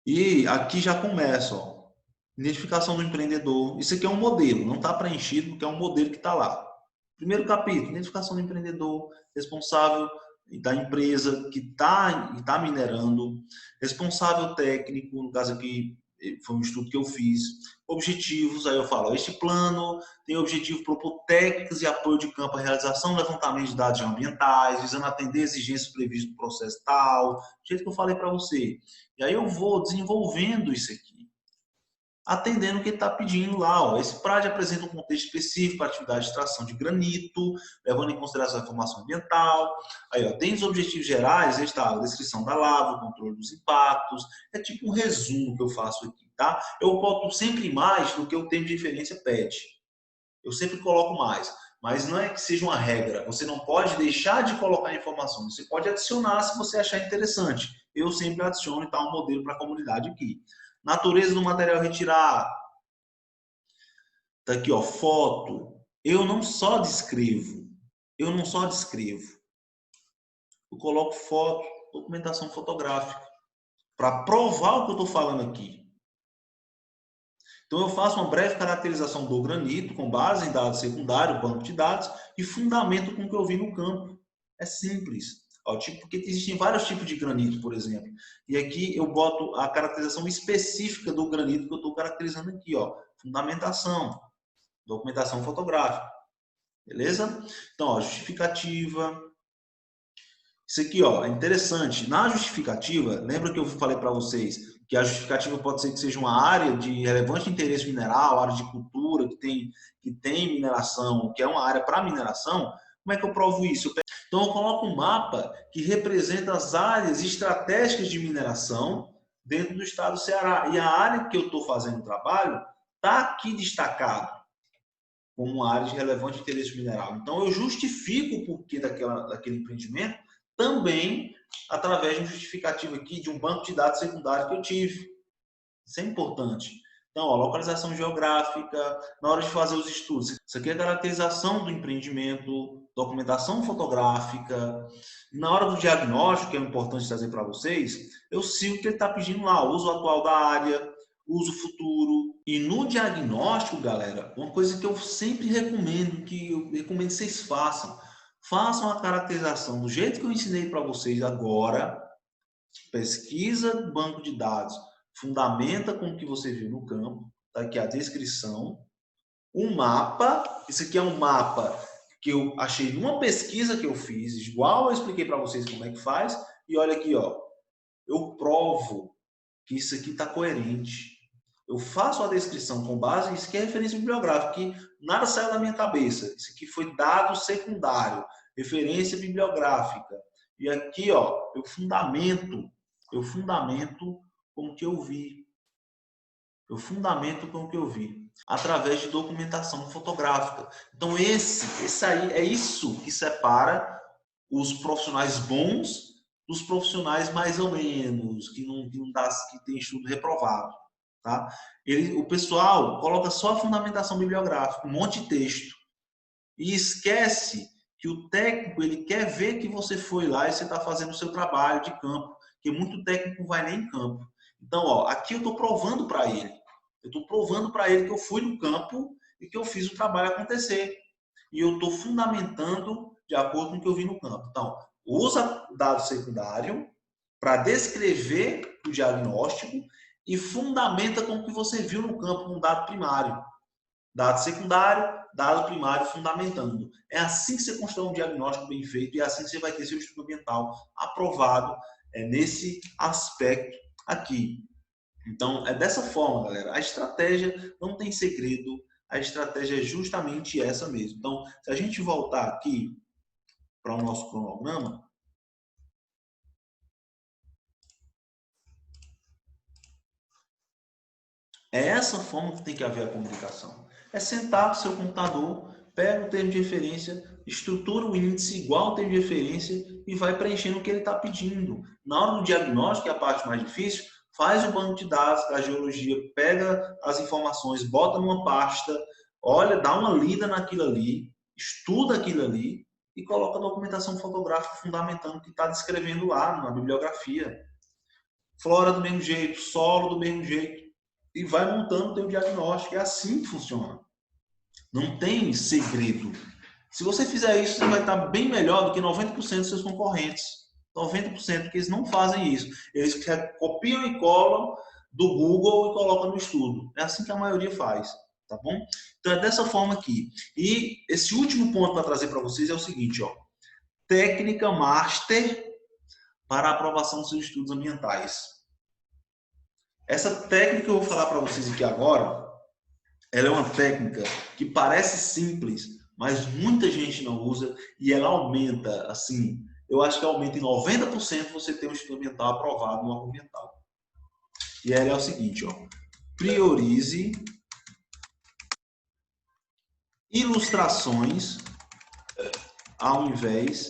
[SPEAKER 1] E aqui já começa, ó, identificação do empreendedor. Isso aqui é um modelo, não está preenchido porque é um modelo que está lá. Primeiro capítulo, identificação do empreendedor, responsável da empresa que está minerando, responsável técnico, no caso aqui foi um estudo que eu fiz, objetivos, aí eu falo, este plano tem o objetivo de propor técnicas e apoio de campo à realização do levantamento de dados ambientais, visando atender exigências previstas no processo tal, do jeito que eu falei para você. E aí eu vou desenvolvendo isso aqui, atendendo o que ele está pedindo lá. Ó. Esse PRAD apresenta um contexto específico para a atividade de extração de granito, levando em consideração a informação ambiental. Aí, ó, tem os objetivos gerais, está a descrição da lava, o controle dos impactos. É tipo um resumo que eu faço aqui, tá? Eu boto sempre mais do que o termo de referência pede. Eu sempre coloco mais. Mas não é que seja uma regra. Você não pode deixar de colocar informação. Você pode adicionar se você achar interessante. Eu sempre adiciono e tá um modelo para a comunidade aqui. Natureza do material retirado. Tá aqui, ó, foto. Eu não só descrevo. Eu não só descrevo. Eu coloco foto, documentação fotográfica, para provar o que eu estou falando aqui. Então eu faço uma breve caracterização do granito com base em dados secundários, banco de dados, e fundamento com o que eu vi no campo. É simples. Ó, tipo, porque existem vários tipos de granito, por exemplo. E aqui eu boto a caracterização específica do granito que eu estou caracterizando aqui. Ó, fundamentação, documentação fotográfica. Beleza? Então, ó, justificativa. Isso aqui, ó, é interessante. Na justificativa, lembra que eu falei para vocês que a justificativa pode ser que seja uma área de relevante interesse mineral, área de cultura, que tem mineração, que é uma área para mineração. Como é que eu provo isso? Então, eu coloco um mapa que representa as áreas estratégicas de mineração dentro do estado do Ceará. E a área que eu estou fazendo o trabalho está aqui destacado como uma área de relevante interesse mineral. Então, eu justifico o porquê daquele empreendimento também através de um justificativo aqui, de um banco de dados secundário que eu tive. Isso é importante. Então, ó, localização geográfica, na hora de fazer os estudos. Isso aqui é a caracterização do empreendimento, documentação fotográfica. Na hora do diagnóstico, que é importante trazer para vocês, eu sigo o que ele está pedindo lá, o uso atual da área, uso futuro. E no diagnóstico, galera, uma coisa que eu sempre recomendo, que eu recomendo que vocês façam, façam a caracterização do jeito que eu ensinei para vocês agora, pesquisa do banco de dados, fundamenta com o que você viu no campo, tá aqui a descrição, um mapa, isso aqui é um mapa que eu achei numa pesquisa que eu fiz, igual eu expliquei para vocês como é que faz, e olha aqui, ó, eu provo que isso aqui está coerente. Eu faço a descrição com base, isso aqui é referência bibliográfica, que nada saiu da minha cabeça. Isso aqui foi dado secundário, referência bibliográfica. E aqui, ó, eu fundamento com o que eu vi. Eu fundamento com o que eu vi, através de documentação fotográfica. Então, esse aí é isso que separa os profissionais bons dos profissionais mais ou menos, que tem estudo reprovado. Tá? O pessoal coloca só a fundamentação bibliográfica, um monte de texto, e esquece que o técnico ele quer ver que você foi lá e você está fazendo o seu trabalho de campo, porque muito técnico vai nem em campo. Então, ó, aqui eu estou provando para ele. Eu estou provando para ele que eu fui no campo e que eu fiz o trabalho acontecer. E eu estou fundamentando de acordo com o que eu vi no campo. Então, usa dado secundário para descrever o diagnóstico e fundamenta com o que você viu no campo, um dado primário. Dado secundário, dado primário, fundamentando. É assim que você constrói um diagnóstico bem feito e é assim que você vai ter seu estudo ambiental aprovado nesse aspecto aqui. Então, é dessa forma, galera. A estratégia não tem segredo, a estratégia é justamente essa mesmo. Então, se a gente voltar aqui para o nosso cronograma, é essa forma que tem que haver a comunicação. É sentar no seu computador, pega o termo de referência, estrutura o índice igual ao termo de referência e vai preenchendo o que ele está pedindo. Na hora do diagnóstico, que é a parte mais difícil, faz o banco de dados da geologia, pega as informações, bota numa pasta, olha, dá uma lida naquilo ali, estuda aquilo ali e coloca a documentação fotográfica fundamentando o que está descrevendo lá na bibliografia. Flora do mesmo jeito, solo do mesmo jeito e vai montando o teu diagnóstico. É assim que funciona. Não tem segredo. Se você fizer isso, você vai estar bem melhor do que 90% dos seus concorrentes. 90% porque eles não fazem isso. Eles copiam e colam do Google e colocam no estudo. É assim que a maioria faz, tá bom? Então é dessa forma aqui. E esse último ponto para trazer para vocês é o seguinte, ó. Técnica Master para a aprovação dos seus estudos ambientais. Essa técnica que eu vou falar para vocês aqui agora, ela é uma técnica que parece simples, mas muita gente não usa e ela aumenta, assim, eu acho que aumenta em 90% você ter um estudo ambiental aprovado no órgão ambiental. E ela é o seguinte, ó, priorize ilustrações ao invés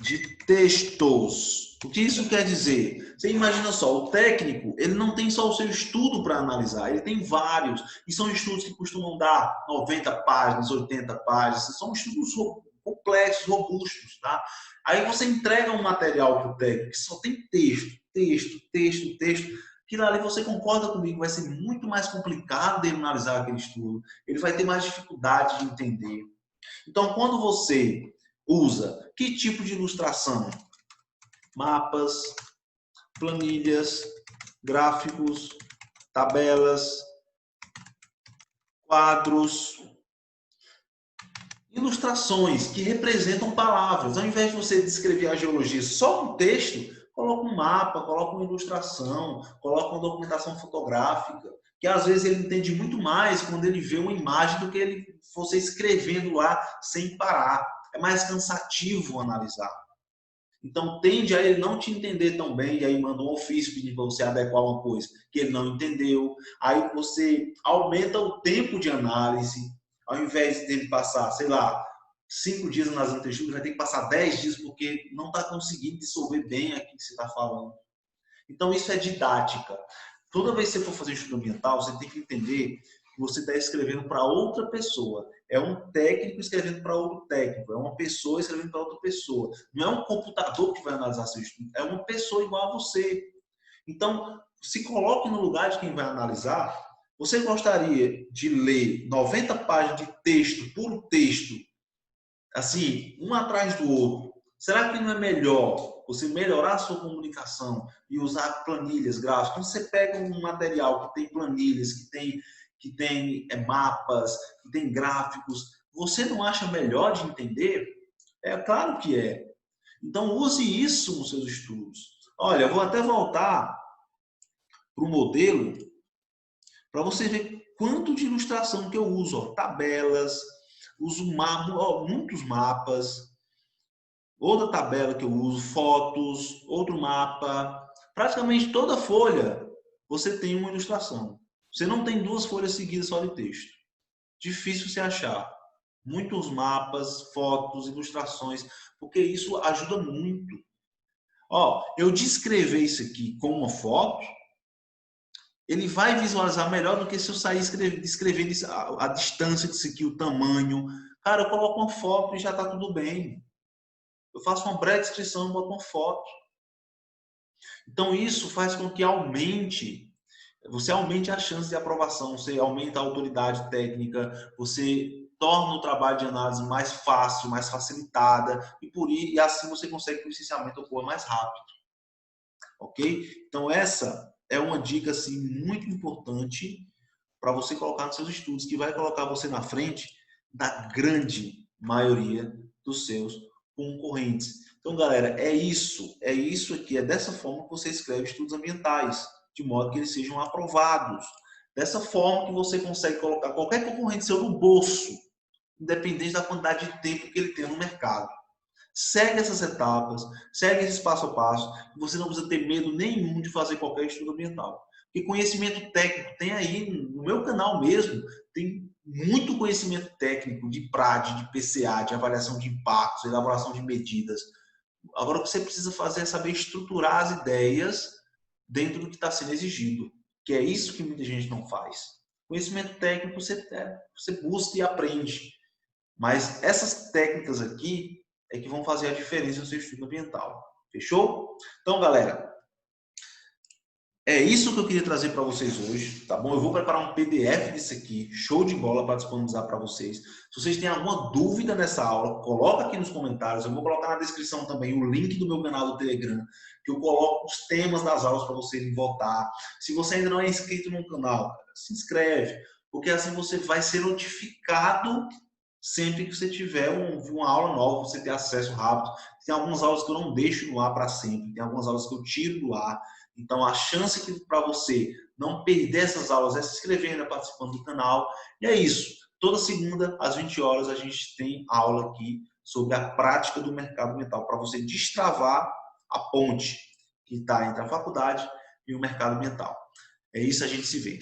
[SPEAKER 1] de textos. O que isso quer dizer? Você imagina só, o técnico, ele não tem só o seu estudo para analisar, ele tem vários. E são estudos que costumam dar 90 páginas, 80 páginas. São estudos complexos, robustos, tá? Aí você entrega um material para o técnico que só tem texto, texto, texto, texto. Aquilo ali, você concorda comigo, vai ser muito mais complicado de analisar aquele estudo. Ele vai ter mais dificuldade de entender. Então, quando você usa que tipo de ilustração? Mapas, planilhas, gráficos, tabelas, quadros, ilustrações que representam palavras. Ao invés de você descrever a geologia só com texto, coloca um mapa, coloca uma ilustração, coloca uma documentação fotográfica, que às vezes ele entende muito mais quando ele vê uma imagem do que ele você escrevendo lá sem parar. É mais cansativo analisar. Então, tende a ele não te entender tão bem, e aí manda um ofício pedindo para você adequar uma coisa que ele não entendeu. Aí você aumenta o tempo de análise, ao invés dele passar, sei lá, 5 dias analisando o texto, vai ter que passar 10 dias porque não está conseguindo dissolver bem aquilo que você está falando. Então, isso é didática. Toda vez que você for fazer estudo ambiental, você tem que entender que você está escrevendo para outra pessoa. É um técnico escrevendo para outro técnico. É uma pessoa escrevendo para outra pessoa. Não é um computador que vai analisar seu estudo. É uma pessoa igual a você. Então, se coloque no lugar de quem vai analisar. Você gostaria de ler 90 páginas de texto, puro texto, assim, um atrás do outro? Será que não é melhor você melhorar a sua comunicação e usar planilhas gráficas? Quando você pega um material que tem planilhas, que tem mapas, que tem gráficos, você não acha melhor de entender? É claro que é. Então, use isso nos seus estudos. Olha, eu vou até voltar para o modelo para você ver quanto de ilustração que eu uso. Ó, tabelas, uso muitos mapas, outra tabela que eu uso, fotos, outro mapa. Praticamente toda folha você tem uma ilustração. Você não tem duas folhas seguidas só de texto. Difícil você achar. Muitos mapas, fotos, ilustrações, porque isso ajuda muito. Ó, eu descrever isso aqui com uma foto, ele vai visualizar melhor do que se eu sair descrevendo a distância disso aqui, o tamanho. Cara, eu coloco uma foto e já está tudo bem. Eu faço uma breve descrição e boto uma foto. Então, isso faz com que você aumente a chance de aprovação, você aumenta a autoridade técnica, você torna o trabalho de análise mais fácil, mais facilitada, e assim você consegue que o licenciamento ocorra mais rápido. Ok? Então, essa é uma dica assim, muito importante para você colocar nos seus estudos, que vai colocar você na frente da grande maioria dos seus concorrentes. Então, galera, é isso aqui, é dessa forma que você escreve estudos ambientais, de modo que eles sejam aprovados. Dessa forma que você consegue colocar qualquer concorrente seu no bolso, independente da quantidade de tempo que ele tem no mercado. Segue essas etapas, segue esse passo a passo, você não precisa ter medo nenhum de fazer qualquer estudo ambiental. Porque conhecimento técnico tem aí, no meu canal mesmo, tem muito conhecimento técnico de PRAD, de PCA, de avaliação de impactos, elaboração de medidas. Agora o que você precisa fazer é saber estruturar as ideias dentro do que está sendo exigido, que é isso que muita gente não faz. Conhecimento técnico você busca e aprende, mas essas técnicas aqui é que vão fazer a diferença no seu estudo ambiental. Fechou? Então, galera, é isso que eu queria trazer para vocês hoje, tá bom? Eu vou preparar um PDF disso aqui, show de bola, para disponibilizar para vocês. Se vocês têm alguma dúvida nessa aula, coloca aqui nos comentários. Eu vou colocar na descrição também o link do meu canal do Telegram, que eu coloco os temas das aulas para vocês votar. Se você ainda não é inscrito no canal, se inscreve, porque assim você vai ser notificado sempre que você tiver uma aula nova, você ter acesso rápido. Tem algumas aulas que eu não deixo no ar para sempre, tem algumas aulas que eu tiro do ar. Então, a chance para você não perder essas aulas é se inscrevendo, participando do canal. E é isso. Toda segunda, às 20 horas, a gente tem aula aqui sobre a prática do mercado ambiental, para você destravar a ponte que está entre a faculdade e o mercado ambiental. É isso, a gente se vê.